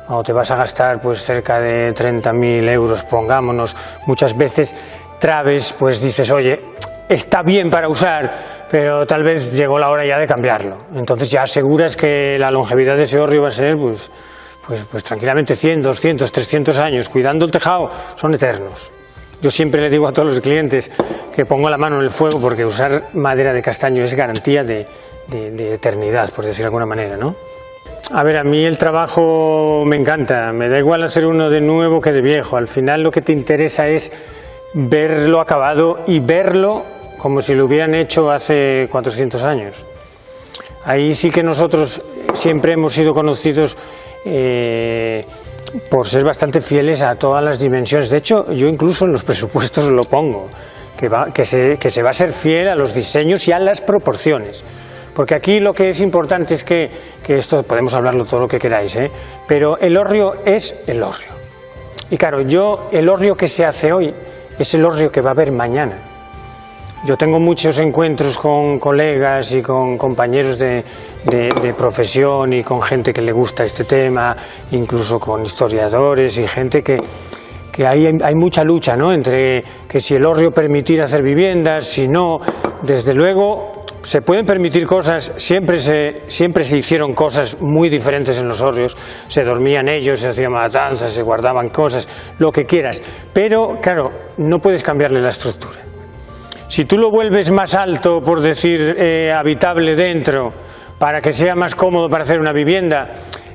[SPEAKER 6] o te vas a gastar pues cerca de 30.000 euros, pongámonos. Muchas veces traves, pues dices, oye, está bien para usar, pero tal vez llegó la hora ya de cambiarlo. Entonces ya aseguras que la longevidad de ese hórreo va a ser pues tranquilamente 100, 200, 300 años. Cuidando el tejado son eternos. Yo siempre le digo a todos los clientes que pongo la mano en el fuego, porque usar madera de castaño es garantía de eternidad, por decir de alguna manera, ¿no? A ver, a mí el trabajo me encanta, me da igual hacer uno de nuevo que de viejo. Al final lo que te interesa es verlo acabado y verlo como si lo hubieran hecho hace 400 años. Ahí sí que nosotros siempre hemos sido conocidos por ser bastante fieles a todas las dimensiones. De hecho, yo incluso en los presupuestos lo pongo, que se va a ser fiel a los diseños y a las proporciones. Porque aquí lo que es importante es que esto podemos hablarlo todo lo que queráis, pero el hórreo es el hórreo. Y claro, el hórreo que se hace hoy es el hórreo que va a haber mañana. Yo tengo muchos encuentros con colegas y con compañeros de profesión y con gente que le gusta este tema, incluso con historiadores y gente que hay mucha lucha, ¿no?, entre que si el hórreo permitir hacer viviendas, si no. Desde luego se pueden permitir cosas, siempre se hicieron cosas muy diferentes en los hórreos, se dormían ellos, se hacían matanzas, se guardaban cosas, lo que quieras, pero claro, no puedes cambiarle la estructura. Si tú lo vuelves más alto, por decir, habitable dentro, para que sea más cómodo para hacer una vivienda,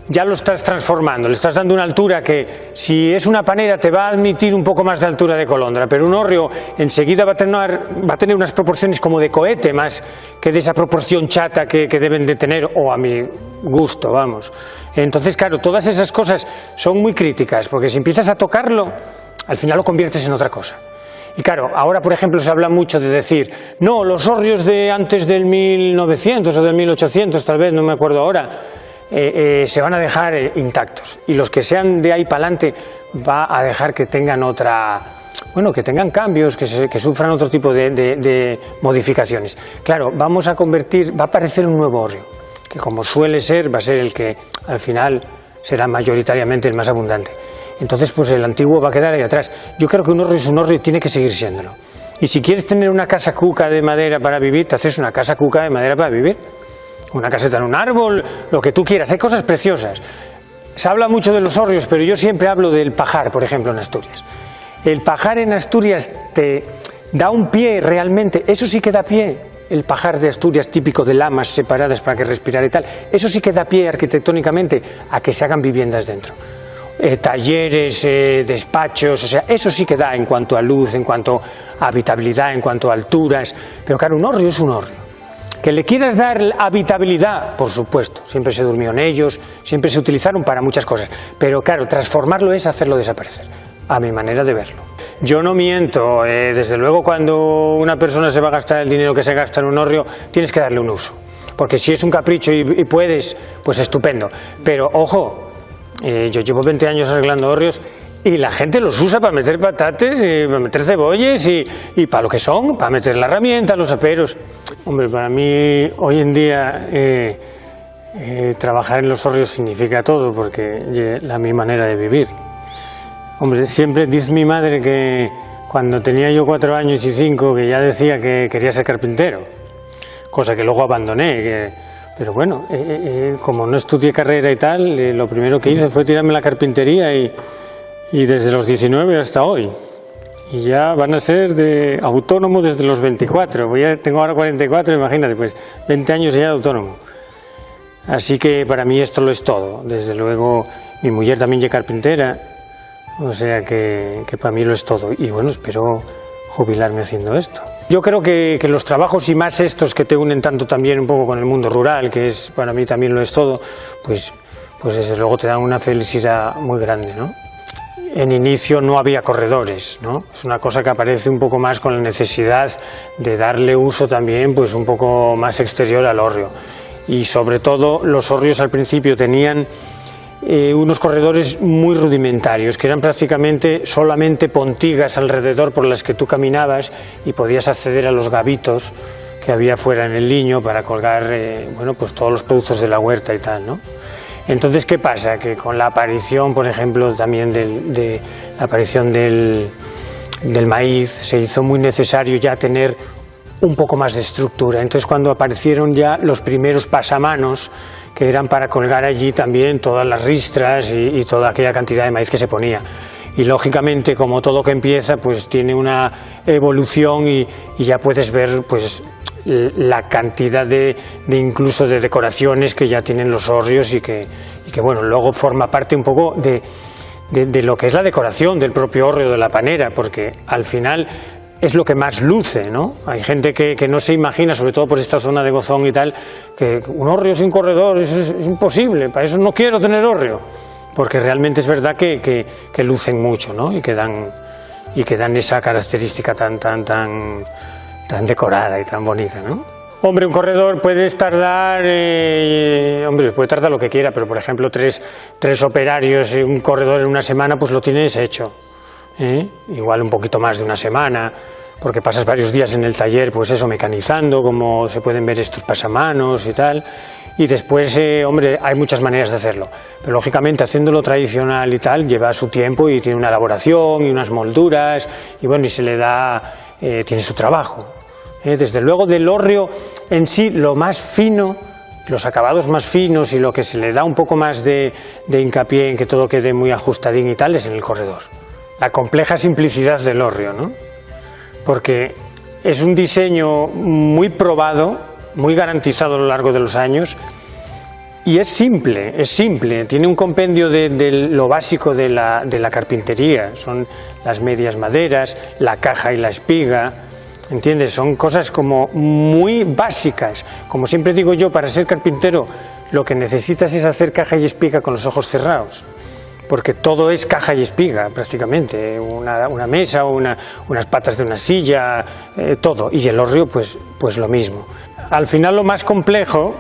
[SPEAKER 6] ya lo estás transformando, le estás dando una altura que, si es una panera, te va a admitir un poco más de altura de colondra, pero un hórreo enseguida va a tener unas proporciones como de cohete, más que de esa proporción chata que deben de tener, o a mi gusto, vamos. Entonces, claro, todas esas cosas son muy críticas, porque si empiezas a tocarlo, al final lo conviertes en otra cosa. Y claro, ahora por ejemplo se habla mucho de decir, no, los hórreos de antes del 1900 o del 1800, tal vez, no me acuerdo ahora, se van a dejar intactos, y los que sean de ahí para adelante va a dejar que tengan que tengan cambios, que sufran otro tipo de modificaciones. Claro, va a aparecer un nuevo hórreo, que como suele ser, va a ser el que al final será mayoritariamente el más abundante. Entonces pues el antiguo va a quedar ahí atrás. Yo creo que un hórreo es un hórreo y tiene que seguir siéndolo. Y si quieres tener una casa cuca de madera para vivir, te haces una casa cuca de madera para vivir. Una caseta en un árbol, lo que tú quieras, hay cosas preciosas. Se habla mucho de los hórreos, pero yo siempre hablo del pajar, por ejemplo, en Asturias. El pajar en Asturias te da un pie realmente, eso sí que da pie, el pajar de Asturias típico de lamas separadas para que respirar y tal, eso sí que da pie arquitectónicamente a que se hagan viviendas dentro. Talleres, despachos, o sea, eso sí que da en cuanto a luz, en cuanto a habitabilidad, en cuanto a alturas, pero claro, un hórreo es un hórreo. Que le quieras dar habitabilidad, por supuesto, siempre se durmió en ellos, siempre se utilizaron para muchas cosas, pero claro, transformarlo es hacerlo desaparecer, a mi manera de verlo. Yo no miento, desde luego cuando una persona se va a gastar el dinero que se gasta en un hórreo, tienes que darle un uso, porque si es un capricho y puedes, pues estupendo, pero ojo, yo llevo 20 años arreglando hórreos y la gente los usa para meter patates, y para meter cebollas y para lo que son, para meter la herramienta, los aperos. Hombre, para mí hoy en día trabajar en los hórreos significa todo, porque es la mi manera de vivir. Hombre, siempre dice mi madre que cuando tenía yo 4 años y 5, que ya decía que quería ser carpintero, cosa que luego abandoné, pero bueno, como no estudié carrera y tal, lo primero que hice fue tirarme la carpintería y desde los 19 hasta hoy. Y ya van a ser de autónomo desde los 24, tengo ahora 44, imagínate, pues 20 años ya de autónomo. Así que para mí esto lo es todo. Desde luego mi mujer también es carpintera, o sea que para mí lo es todo. Y bueno, espero jubilarme haciendo esto. Yo creo que los trabajos, y más estos que te unen tanto también un poco con el mundo rural, que es para mí también lo es todo, pues desde luego te dan una felicidad muy grande, ¿no? En inicio no había corredores, ¿no? Es una cosa que aparece un poco más con la necesidad de darle uso también pues un poco más exterior al hórreo. Y sobre todo los hórreos al principio tenían unos corredores muy rudimentarios, que eran prácticamente solamente pontigas alrededor por las que tú caminabas y podías acceder a los gabitos que había fuera en el liño para colgar bueno, pues todos los productos de la huerta y tal, ¿no? Entonces, ¿qué pasa? Que con la aparición, por ejemplo, también de la aparición del maíz, se hizo muy necesario ya tener un poco más de estructura. Entonces, cuando aparecieron ya los primeros pasamanos, que eran para colgar allí también todas las ristras y toda aquella cantidad de maíz que se ponía. Y lógicamente, como todo que empieza, pues tiene una evolución y ya puedes ver pues la cantidad de incluso de decoraciones que ya tienen los hórreos y que bueno, luego forma parte un poco de lo que es la decoración del propio hórreo, de la panera, porque al final es lo que más luce, ¿no? Hay gente que no se imagina, sobre todo por esta zona de Gozón y tal, que un hórreo sin corredor es imposible, para eso no quiero tener hórreo, porque realmente es verdad que lucen mucho, ¿no? Y que dan esa característica tan decorada y tan bonita, ¿no? Hombre, un corredor puedes tardar, puede tardar lo que quiera, pero por ejemplo tres operarios y un corredor en una semana, pues lo tienes hecho. Igual un poquito más de una semana, porque pasas varios días en el taller, pues eso, mecanizando, como se pueden ver estos pasamanos y tal, y después, hombre, hay muchas maneras de hacerlo, pero lógicamente haciéndolo tradicional y tal, lleva su tiempo y tiene una elaboración y unas molduras, y bueno, y se le da, tiene su trabajo. Desde luego del hórreo en sí, lo más fino, los acabados más finos y lo que se le da un poco más de hincapié en que todo quede muy ajustadín y tal, es en el corredor. La compleja simplicidad del hórreo, ¿no? Porque es un diseño muy probado, muy garantizado a lo largo de los años, y es simple, tiene un compendio de lo básico de la carpintería, son las medias maderas, la caja y la espiga, ¿entiendes? Son cosas como muy básicas. Como siempre digo yo, para ser carpintero lo que necesitas es hacer caja y espiga con los ojos cerrados, porque todo es caja y espiga prácticamente, una mesa, unas patas de una silla, todo, y el hórreo pues lo mismo. Al final lo más complejo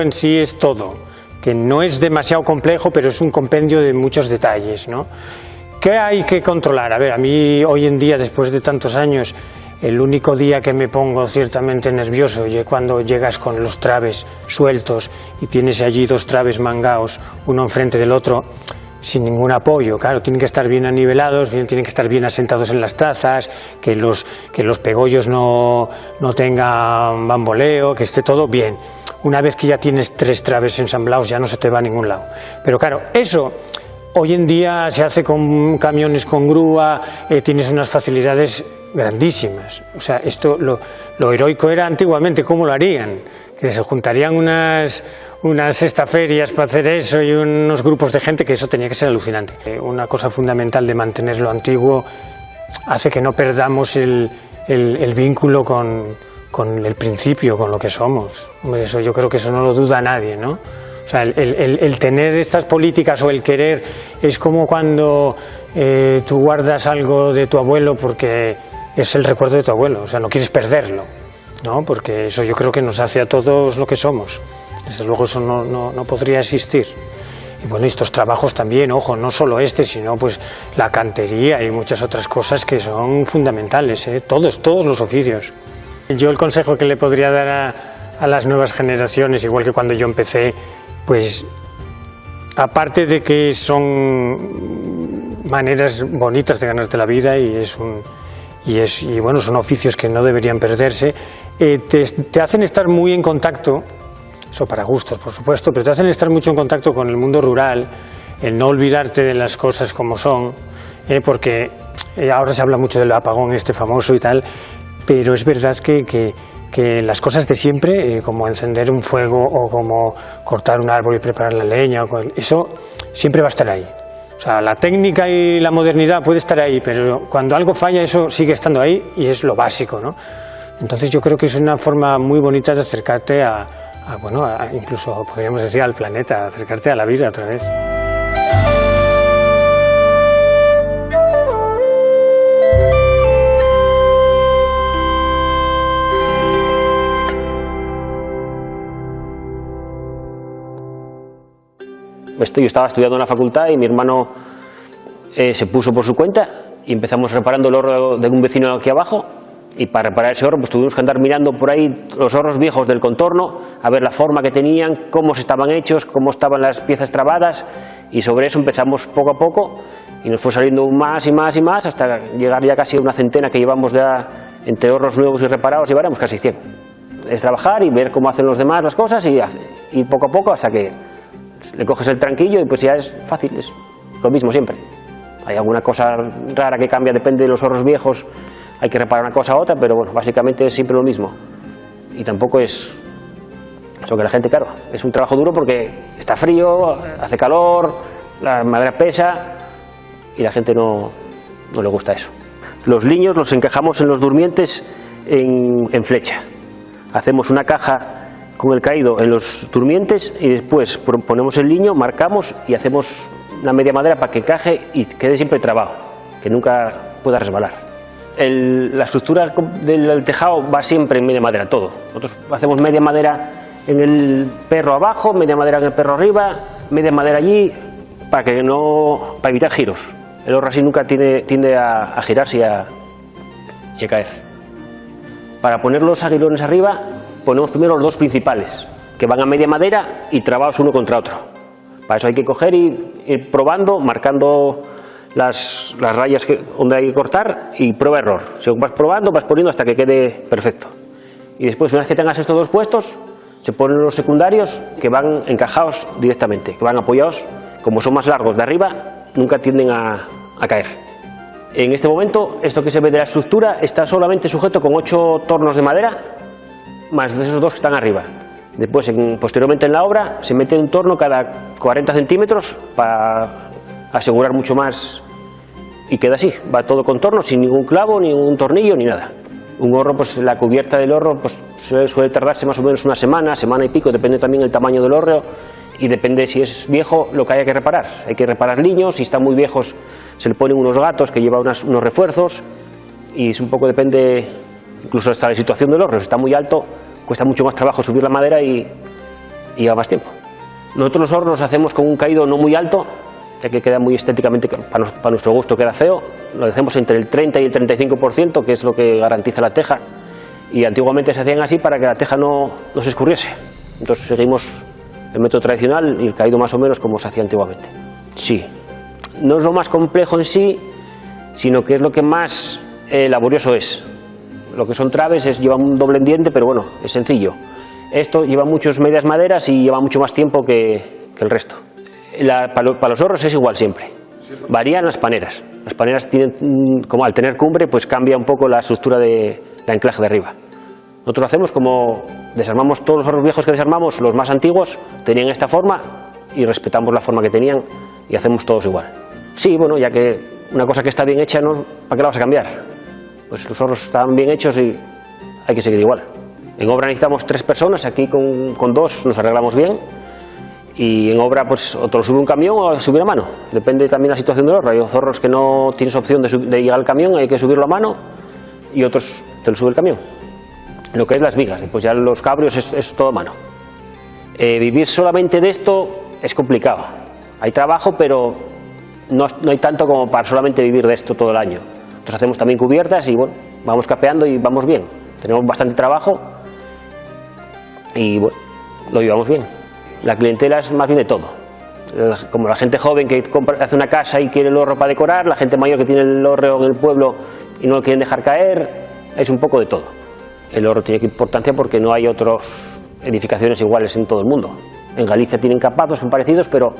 [SPEAKER 6] en sí es todo, que no es demasiado complejo, pero es un compendio de muchos detalles, ¿no? ¿Qué hay que controlar? A ver, a mí hoy en día, después de tantos años, el único día que me pongo ciertamente nervioso es cuando llegas con los traves sueltos y tienes allí 2 traves mangados, uno enfrente del otro, sin ningún apoyo. Claro, tienen que estar bien anivelados, tienen que estar bien asentados en las trazas, que los pegollos no tengan bamboleo, que esté todo bien. Una vez que ya tienes 3 traves ensamblados, ya no se te va a ningún lado. Pero claro, eso hoy en día se hace con camiones con grúa, tienes unas facilidades grandísimas. O sea, esto lo heroico era antiguamente, ¿cómo lo harían? Que se juntarían unas estaferias para hacer eso y unos grupos de gente, que eso tenía que ser alucinante. Una cosa fundamental de mantener lo antiguo hace que no perdamos el vínculo con el principio, con lo que somos. Hombre, eso yo creo que eso no lo duda nadie, ¿no? O sea, el tener estas políticas o el querer es como cuando tú guardas algo de tu abuelo porque es el recuerdo de tu abuelo, o sea, no quieres perderlo, ¿no? Porque eso yo creo que nos hace a todos lo que somos. Desde luego eso no podría existir. Y bueno, estos trabajos también, ojo, no solo sino pues la cantería y muchas otras cosas que son fundamentales, todos los oficios. Yo el consejo que le podría dar a las nuevas generaciones, igual que cuando yo empecé, pues aparte de que son maneras bonitas de ganarte la vida y bueno, son oficios que no deberían perderse, te hacen estar muy en contacto, eso para gustos por supuesto, pero te hacen estar mucho en contacto con el mundo rural, el no olvidarte de las cosas como son, porque ahora se habla mucho del apagón este famoso y tal, pero es verdad que las cosas de siempre, como encender un fuego o como cortar un árbol y preparar la leña, eso siempre va a estar ahí. O sea, la técnica y la modernidad puede estar ahí, pero cuando algo falla eso sigue estando ahí y es lo básico, ¿no? Entonces yo creo que es una forma muy bonita de acercarte bueno, incluso podríamos decir al planeta, acercarte a la vida otra vez.
[SPEAKER 7] Yo estaba estudiando en la facultad y mi hermano se puso por su cuenta y empezamos reparando el horno de un vecino aquí abajo, y para reparar ese horno pues tuvimos que andar mirando por ahí los hornos viejos del contorno, a ver la forma que tenían, cómo se estaban hechos, cómo estaban las piezas trabadas, y sobre eso empezamos poco a poco y nos fue saliendo más y más y más hasta llegar ya casi a una centena que llevamos ya entre hornos nuevos y reparados, llevaremos casi 100. Es trabajar y ver cómo hacen los demás las cosas y poco a poco hasta que le coges el tranquillo y pues ya es fácil, es lo mismo siempre. Hay alguna cosa rara que cambia, depende de los hornos viejos, hay que reparar una cosa u otra, pero bueno, básicamente es siempre lo mismo. Y tampoco es eso que la gente, claro, es un trabajo duro porque está frío, hace calor, la madera pesa y la gente no le gusta eso. Los liños los encajamos en los durmientes en flecha. Hacemos una caja con el caído en los durmientes y después ponemos el liño, marcamos y hacemos una media madera para que encaje y quede siempre trabado, que nunca pueda resbalar. La estructura del tejado va siempre en media madera, todo. Nosotros hacemos media madera en el perro abajo, media madera en el perro arriba, media madera allí, para evitar giros. El horno así nunca tiende a girarse y a caer. Para poner los aguilones arriba, ponemos primero los dos principales, que van a media madera y trabados uno contra otro. Para eso hay que coger y ir probando, marcando las rayas donde hay que cortar y prueba-error. Según vas probando, vas poniendo hasta que quede perfecto. Y después, una vez que tengas estos dos puestos, se ponen los secundarios que van encajados directamente, que van apoyados, como son más largos de arriba, nunca tienden a caer. En este momento, esto que se ve de la estructura está solamente sujeto con 8 tornos de madera, más de esos dos que están arriba. Después, posteriormente en la obra, se mete un torno cada 40 centímetros para asegurar mucho más y queda así, va todo con torno, sin ningún clavo, ni un tornillo, ni nada. Un horno, pues la cubierta del horno pues, suele tardarse más o menos una semana y pico, depende también del tamaño del horno y depende si es viejo lo que haya que reparar. Hay que reparar liños, si están muy viejos se le ponen unos gatos que llevan unos refuerzos y es un poco depende incluso hasta la situación del horno. Si está muy alto cuesta mucho más trabajo subir la madera y lleva más tiempo. Nosotros los hornos hacemos con un caído no muy alto, ya que queda muy estéticamente, para nuestro gusto queda feo, lo hacemos entre el 30 y el 35%, que es lo que garantiza la teja, y antiguamente se hacían así para que la teja no se escurriese. Entonces seguimos el método tradicional y el caído más o menos como se hacía antiguamente. Sí, no es lo más complejo en sí, sino que es lo que más laborioso es. Lo que son traves lleva un doble diente, pero bueno, es sencillo. Esto lleva muchas medias maderas y lleva mucho más tiempo que el resto. Para los hornos es igual siempre. Varían las paneras. Las paneras tienen, como al tener cumbre, pues cambia un poco la estructura de anclaje de arriba. Nosotros lo hacemos como desarmamos todos los hornos viejos que desarmamos, los más antiguos tenían esta forma y respetamos la forma que tenían y hacemos todos igual. Sí, bueno, ya que una cosa que está bien hecha, ¿no? ¿Para qué la vas a cambiar? Pues los hornos están bien hechos y hay que seguir igual. En obra necesitamos 3 personas, aquí con 2 nos arreglamos bien. Y en obra, pues, o te lo sube un camión o subir a mano. Depende también de la situación del horno. Hay hornos que no tienes opción de llegar al camión, hay que subirlo a mano, y otros te lo sube el camión. Lo que es las vigas, pues ya los cabrios es todo a mano. Vivir solamente de esto es complicado. Hay trabajo, pero no hay tanto como para solamente vivir de esto todo el año. Entonces hacemos también cubiertas y bueno, vamos capeando y vamos bien. Tenemos bastante trabajo y bueno, lo llevamos bien. La clientela es más bien de todo, como la gente joven que hace una casa y quiere el horro para decorar, la gente mayor que tiene el horro en el pueblo y no lo quieren dejar caer, es un poco de todo. El horro tiene importancia porque no hay otras edificaciones iguales en todo el mundo. En Galicia tienen capazos, son parecidos, pero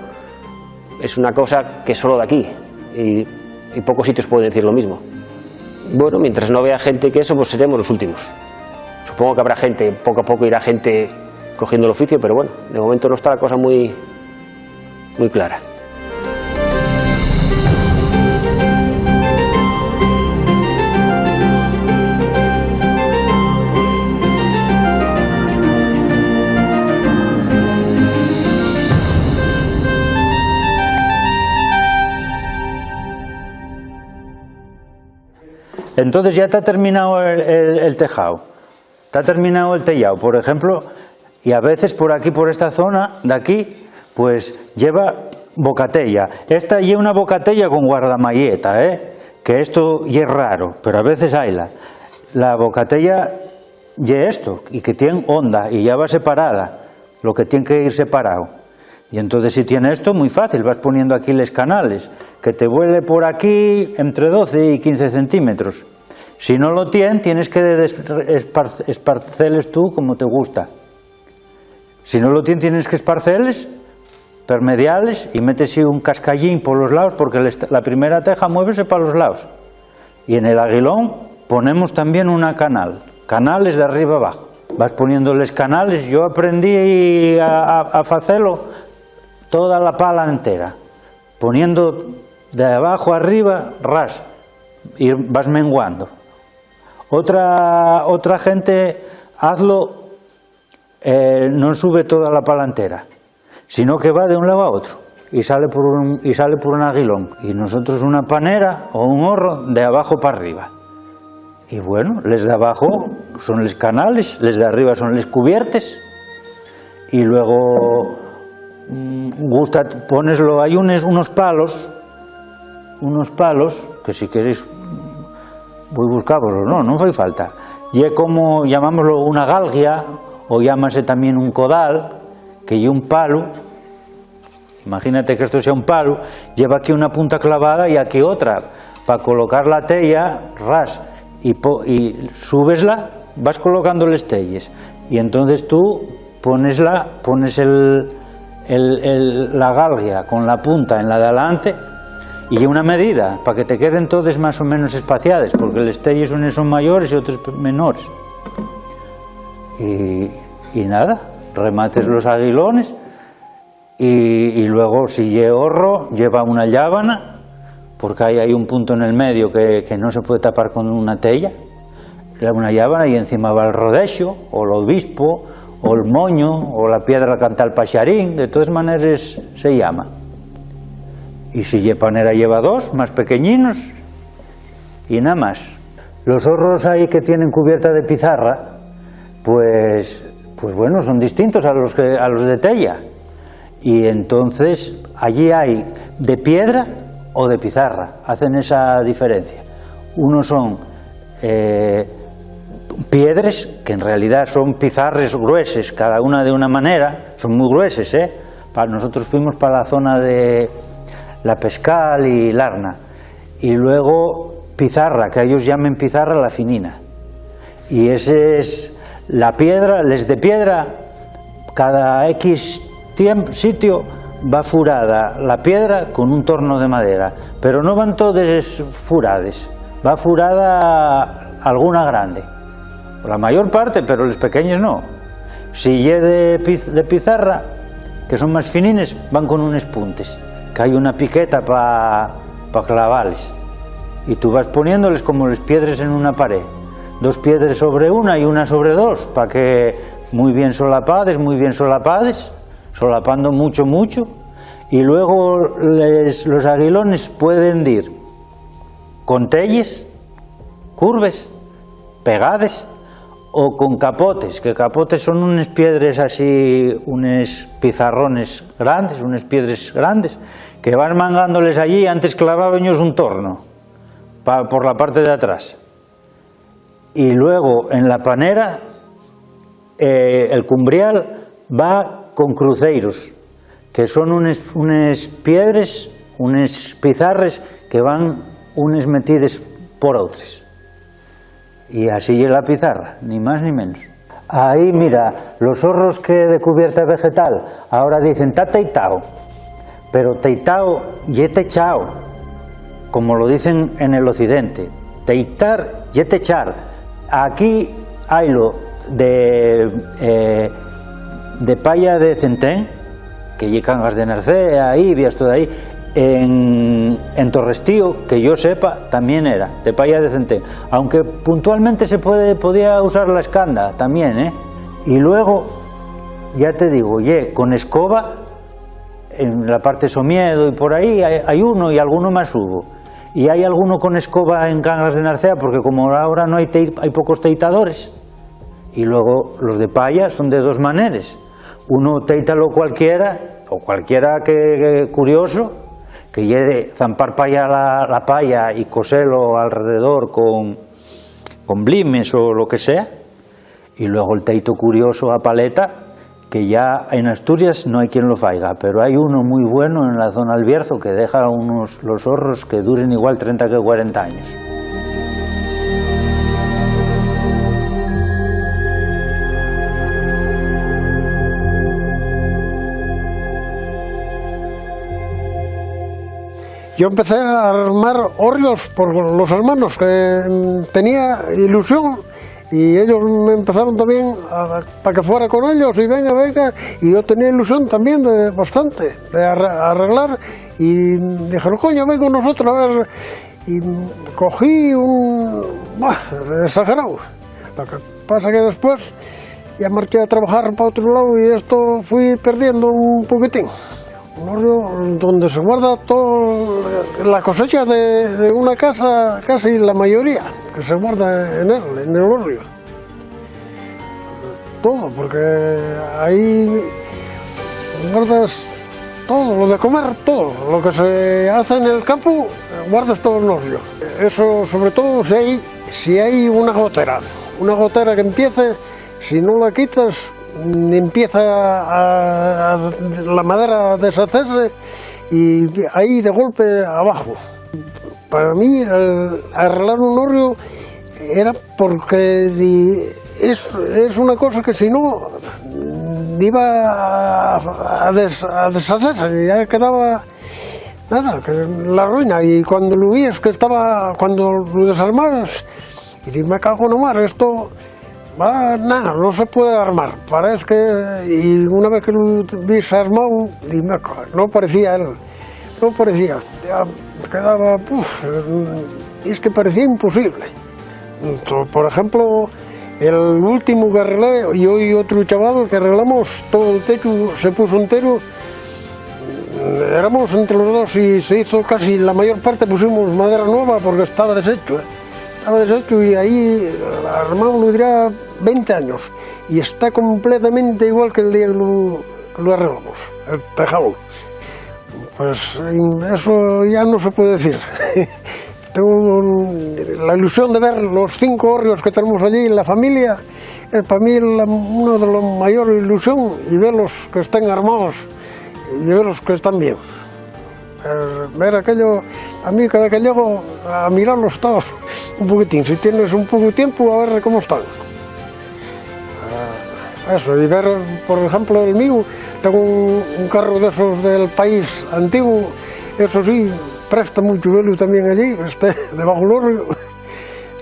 [SPEAKER 7] es una cosa que es solo de aquí y pocos sitios pueden decir lo mismo. Bueno, mientras no vea gente que eso, pues seremos los últimos. Supongo que habrá gente, poco a poco irá gente cogiendo el oficio, pero bueno, de momento no está la cosa muy clara.
[SPEAKER 1] Entonces ya te ha terminado el tejado, te ha terminado el tellado, por ejemplo, y a veces por aquí, por esta zona de aquí, pues lleva bocatella. Esta lleva una bocatella con guardamalleta, que esto ya es raro, pero a veces hayla. La bocatella lleva esto, y que tiene onda, y ya va separada, lo que tiene que ir separado. Y entonces si tiene esto, muy fácil, vas poniendo aquí los canales, que te vuele por aquí entre 12 y 15 centímetros. Si no lo tienes que esparceles tú como te gusta. Si no lo tienes que esparceles, permediales, y metes un cascallín por los lados, porque la primera teja muévese para los lados. Y en el aguilón ponemos también una canales de arriba abajo. Vas poniéndoles canales, yo aprendí a hacerlo toda la pala entera, poniendo de abajo arriba, ras, y vas menguando. Otra gente, hazlo, no sube toda la pala entera, sino que va de un lado a otro, y sale por un aguilón, y nosotros una panera o un horro de abajo para arriba. Y bueno, les de abajo son los canales, les de arriba son les cubiertes, y luego poneslo, hay unos palos que si queréis voy a buscarvoslo, no fai falta. Y es como, llamámoslo una galgia, o llámase también un codal, que lleva un palo. Imagínate que esto sea un palo, lleva aquí una punta clavada y aquí otra, para colocar la tella, ras, y subesla, vas colocando los telles, y entonces tú pones la galgia con la punta en la de adelante, y una medida, para que te queden todas más o menos espaciadas, porque los telles unos son mayores y otros menores. Y nada, remates los aguilones, y luego si lleva horro, lleva una llábana, porque ahí hay un punto en el medio que no se puede tapar con una tella, una llábana, y encima va el rodexo, o el obispo, o el moño, o la piedra cantal paxarín, de todas maneras se llama. Y si panera lleva dos, más pequeñinos, y nada más. Los horros ahí que tienen cubierta de pizarra, pues bueno, son distintos a los de tella. Y entonces allí hay de piedra o de pizarra, hacen esa diferencia. Unos son piedras, que en realidad son pizarras gruesas, cada una de una manera, son muy gruesas, Nosotros fuimos para la zona de La Pescal y Larna, y luego pizarra, que ellos llaman pizarra la finina, y ese es la piedra, les de piedra, cada X sitio va furada la piedra con un torno de madera, pero no van todas furadas, va furada alguna grande, la mayor parte, pero las pequeñas no. Si es de pizarra, que son más finines, van con unos puntes, que hay una piqueta para clavarles, y tú vas poniéndoles como las piedras en una pared, dos piedras sobre una y una sobre dos, para que muy bien solapades, solapando mucho, y luego los aguilones pueden ir con telles, curves, pegades, o con capotes, que capotes son unas piedras así, unos pizarrones grandes, unas piedras grandes, que van mangándoles allí. Antes clavaban ellos un torno por la parte de atrás, y luego en la panera el cumbrial va con cruceiros, que son unes piedres, unes pizarres que van unes metides por otras. Y así es la pizarra, ni más ni menos. Ahí, mira, los horros que de cubierta vegetal ahora dicen está teitao, pero teitao y techao, como lo dicen en el occidente. Teitar y techar. Aquí hay lo de palla de centén, que lle Cangas de Narcea, Ibias, todo ahí. En Torrestío, que yo sepa, también era de palla de centén, aunque puntualmente podía usar la escanda también, ¿eh? Y luego, ya te digo, con escoba, en la parte Somiedo y por ahí hay uno y alguno más hubo. Y hay alguno con escoba en Cangas de Narcea, porque como ahora no hay pocos teitadores. Y luego los de palla son de dos maneras. Uno teítalo cualquiera, o cualquiera que curioso, que lleve zampar palla la palla y coserlo alrededor con blimes o lo que sea, y luego el teito curioso a paleta, que ya en Asturias no hay quien lo faiga, pero hay uno muy bueno en la zona del Bierzo que deja los horros que duren igual 30 que 40 años.
[SPEAKER 8] Yo empecé a armar hórreos por los hermanos, que tenía ilusión, y ellos me empezaron también para que fuera con ellos, y venga, y yo tenía ilusión también bastante de arreglar, y dijeron, coño, ven con nosotros a ver, y cogí exagerado. Lo que pasa que después ya marché a trabajar para otro lado y esto fui perdiendo un poquitín. Un hórreo donde se guarda toda la cosecha de una casa, casi la mayoría, que se guarda en el hórreo. Todo, porque ahí guardas todo, lo de comer, todo. Lo que se hace en el campo, guardas todo en el hórreo. Eso sobre todo si hay una gotera que empiece, si no la quitas, empieza la madera a deshacerse y ahí de golpe abajo. Para mí arreglar un hórreo era porque es una cosa que si no iba a deshacerse, ya quedaba nada, que la ruina. Y cuando lo vi cuando lo desarmaras, y dije, me cago en la mar, esto nada, no se puede armar. Parece que, y una vez que lo vi armado, no parecía él, no parecía, ya quedaba, es que parecía imposible. Por ejemplo, el último que arreglé, yo y otro chaval que arreglamos, todo el techo se puso entero, éramos entre los dos y se hizo casi la mayor parte, pusimos madera nueva porque estaba deshecho. Estaba deshecho y ahí armado lo dirá 20 años y está completamente igual que el día que lo arreglamos, el tejado. Pues eso ya no se puede decir. Tengo la ilusión de ver los 5 hórreos que tenemos allí en la familia, es para mí una de las mayores ilusiones, y verlos que estén armados y verlos que están bien. Ver aquello, a mí cada que llego a mirarlos todos un poquitín, si tienes un poco de tiempo, a ver cómo están. Eso, y ver, por ejemplo, el mío, tengo un carro de esos del país antiguo, eso sí, presta mucho verlo también allí, debajo del hórreo,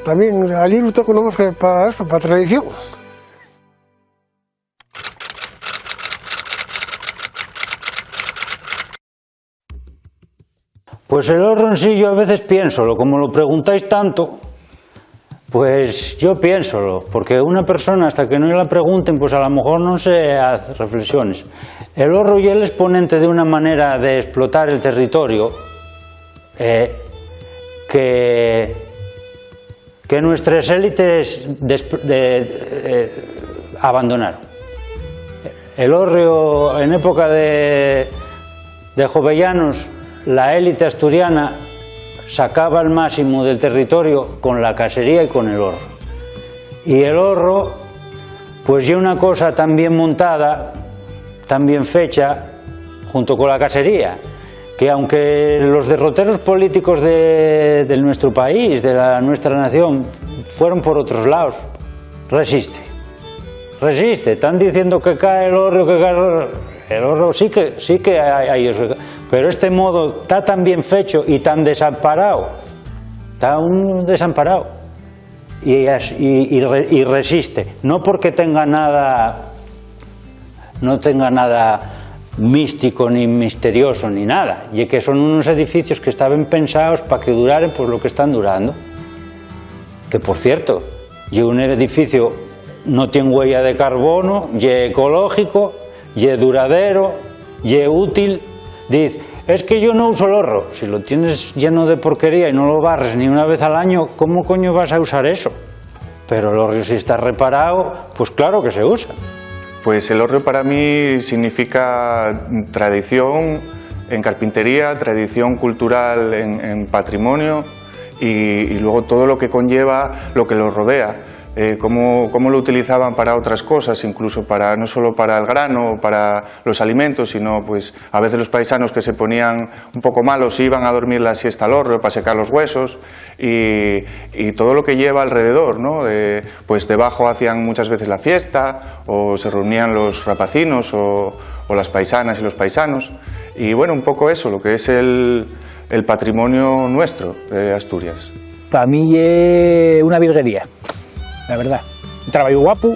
[SPEAKER 8] también allí lo tengo nomás que para eso, para tradición.
[SPEAKER 1] Pues el horro en sí yo a veces piénsolo, como lo preguntáis tanto, pues yo piénsolo, porque una persona hasta que no la pregunten, pues a lo mejor no se hace reflexiones. El horro ya es el exponente de una manera de explotar el territorio que nuestras élites abandonaron. El hórreo en época de jovellanos, la élite asturiana sacaba el máximo del territorio con la casería y con el horro. Y el horro pues ya una cosa tan bien montada, tan bien fecha, junto con la casería, que aunque los derroteros políticos de nuestro país, de nuestra nación, fueron por otros lados, resiste. Resiste. Están diciendo que cae el Hórreo, que cae el Hórreo, sí que hay eso, pero este modo está tan bien fecho y tan desamparado, y resiste, no porque tenga nada, no tenga nada místico ni misterioso ni nada, y que son unos edificios que estaban pensados para que duraran pues lo que están durando, que por cierto, y un edificio no tiene huella de carbono, y ecológico, y duradero, y útil. Dice, es que yo no uso el Hórreo. Si lo tienes lleno de porquería y no lo barres ni una vez al año, ¿cómo coño vas a usar eso? Pero el Hórreo, si está reparado, pues claro que se usa.
[SPEAKER 4] Pues el Hórreo para mí significa tradición en carpintería, tradición cultural en patrimonio y luego todo lo que conlleva lo que lo rodea. Cómo lo utilizaban para otras cosas, incluso para no solo para el grano o para los alimentos, sino pues a veces los paisanos que se ponían un poco malos iban a dormir la siesta al Hórreo para secar los huesos y todo lo que lleva alrededor, ¿no? Pues debajo hacían muchas veces la fiesta o se reunían los rapacinos o las paisanas y los paisanos y bueno, un poco eso, lo que es el patrimonio nuestro de Asturias.
[SPEAKER 5] Para mí es una virguería. La verdad, un trabajo guapo,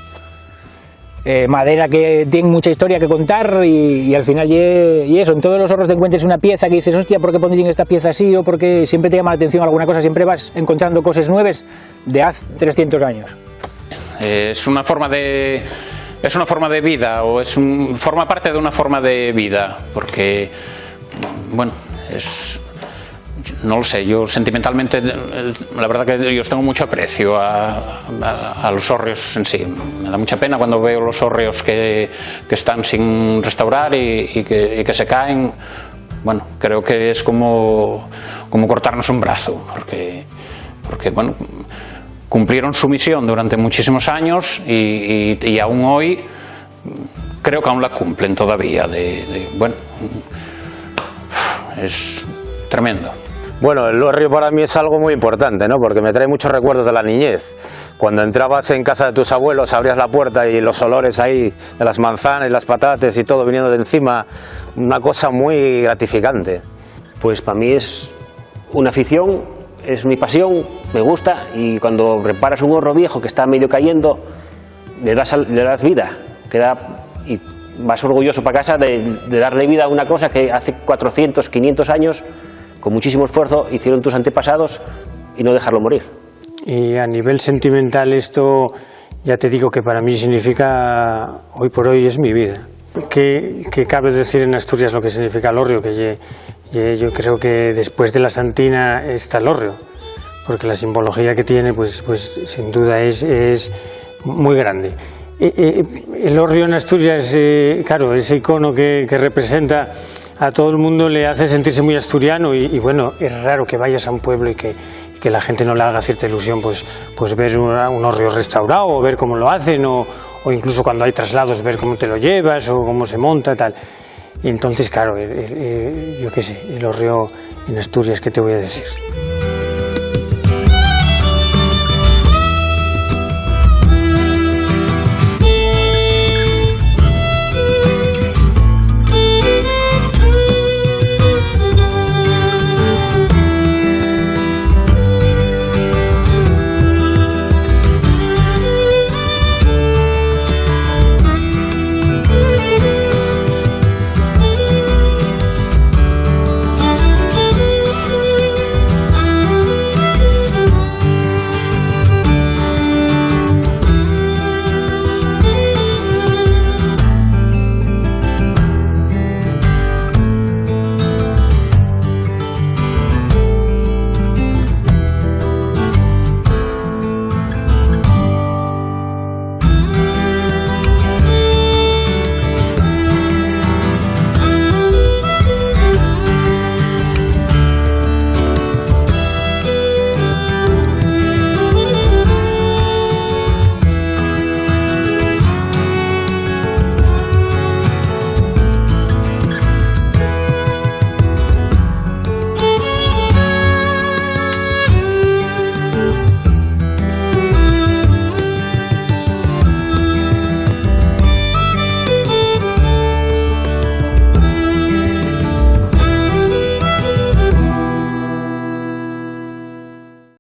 [SPEAKER 5] madera que tiene mucha historia que contar y al final y eso, en todos los Hórreos te encuentres una pieza que dices, hostia, ¿por qué pondrían esta pieza así? O porque siempre te llama la atención alguna cosa, siempre vas encontrando cosas nuevas de hace 300 años.
[SPEAKER 2] Es una forma de vida o forma parte de una forma de vida, porque, bueno, no lo sé, yo sentimentalmente, la verdad que yo tengo mucho aprecio a los hórreos en sí. Me da mucha pena cuando veo los hórreos que están sin restaurar y que se caen. Bueno, creo que es como cortarnos un brazo, porque bueno, cumplieron su misión durante muchísimos años y aún hoy creo que aún la cumplen todavía. Bueno, es tremendo.
[SPEAKER 3] Bueno, el Hórreo para mí es algo muy importante, ¿no? Porque me trae muchos recuerdos de la niñez. Cuando entrabas en casa de tus abuelos, abrías la puerta y los olores ahí de las manzanas, las patatas y todo viniendo de encima, una cosa muy gratificante.
[SPEAKER 7] Pues para mí es una afición, es mi pasión, me gusta y cuando reparas un Hórreo viejo que está medio cayendo, le das vida, y vas orgulloso para casa de darle vida a una cosa que hace 400, 500 años con muchísimo esfuerzo hicieron tus antepasados y no dejarlo morir.
[SPEAKER 6] Y a nivel sentimental esto, ya te digo que para mí significa, hoy por hoy es mi vida. ¿Qué cabe decir en Asturias lo que significa el Hórreo? Que yo creo que después de la Santina está el Hórreo, porque la simbología que tiene pues sin duda es muy grande. El Hórreo en Asturias, claro, ese icono que representa a todo el mundo le hace sentirse muy asturiano y bueno, es raro que vayas a un pueblo y que la gente no le haga cierta ilusión pues ver un Hórreo restaurado o ver cómo lo hacen o incluso cuando hay traslados ver cómo te lo llevas o cómo se monta tal. Y entonces claro, yo qué sé, el Hórreo en Asturias, ¿qué te voy a decir?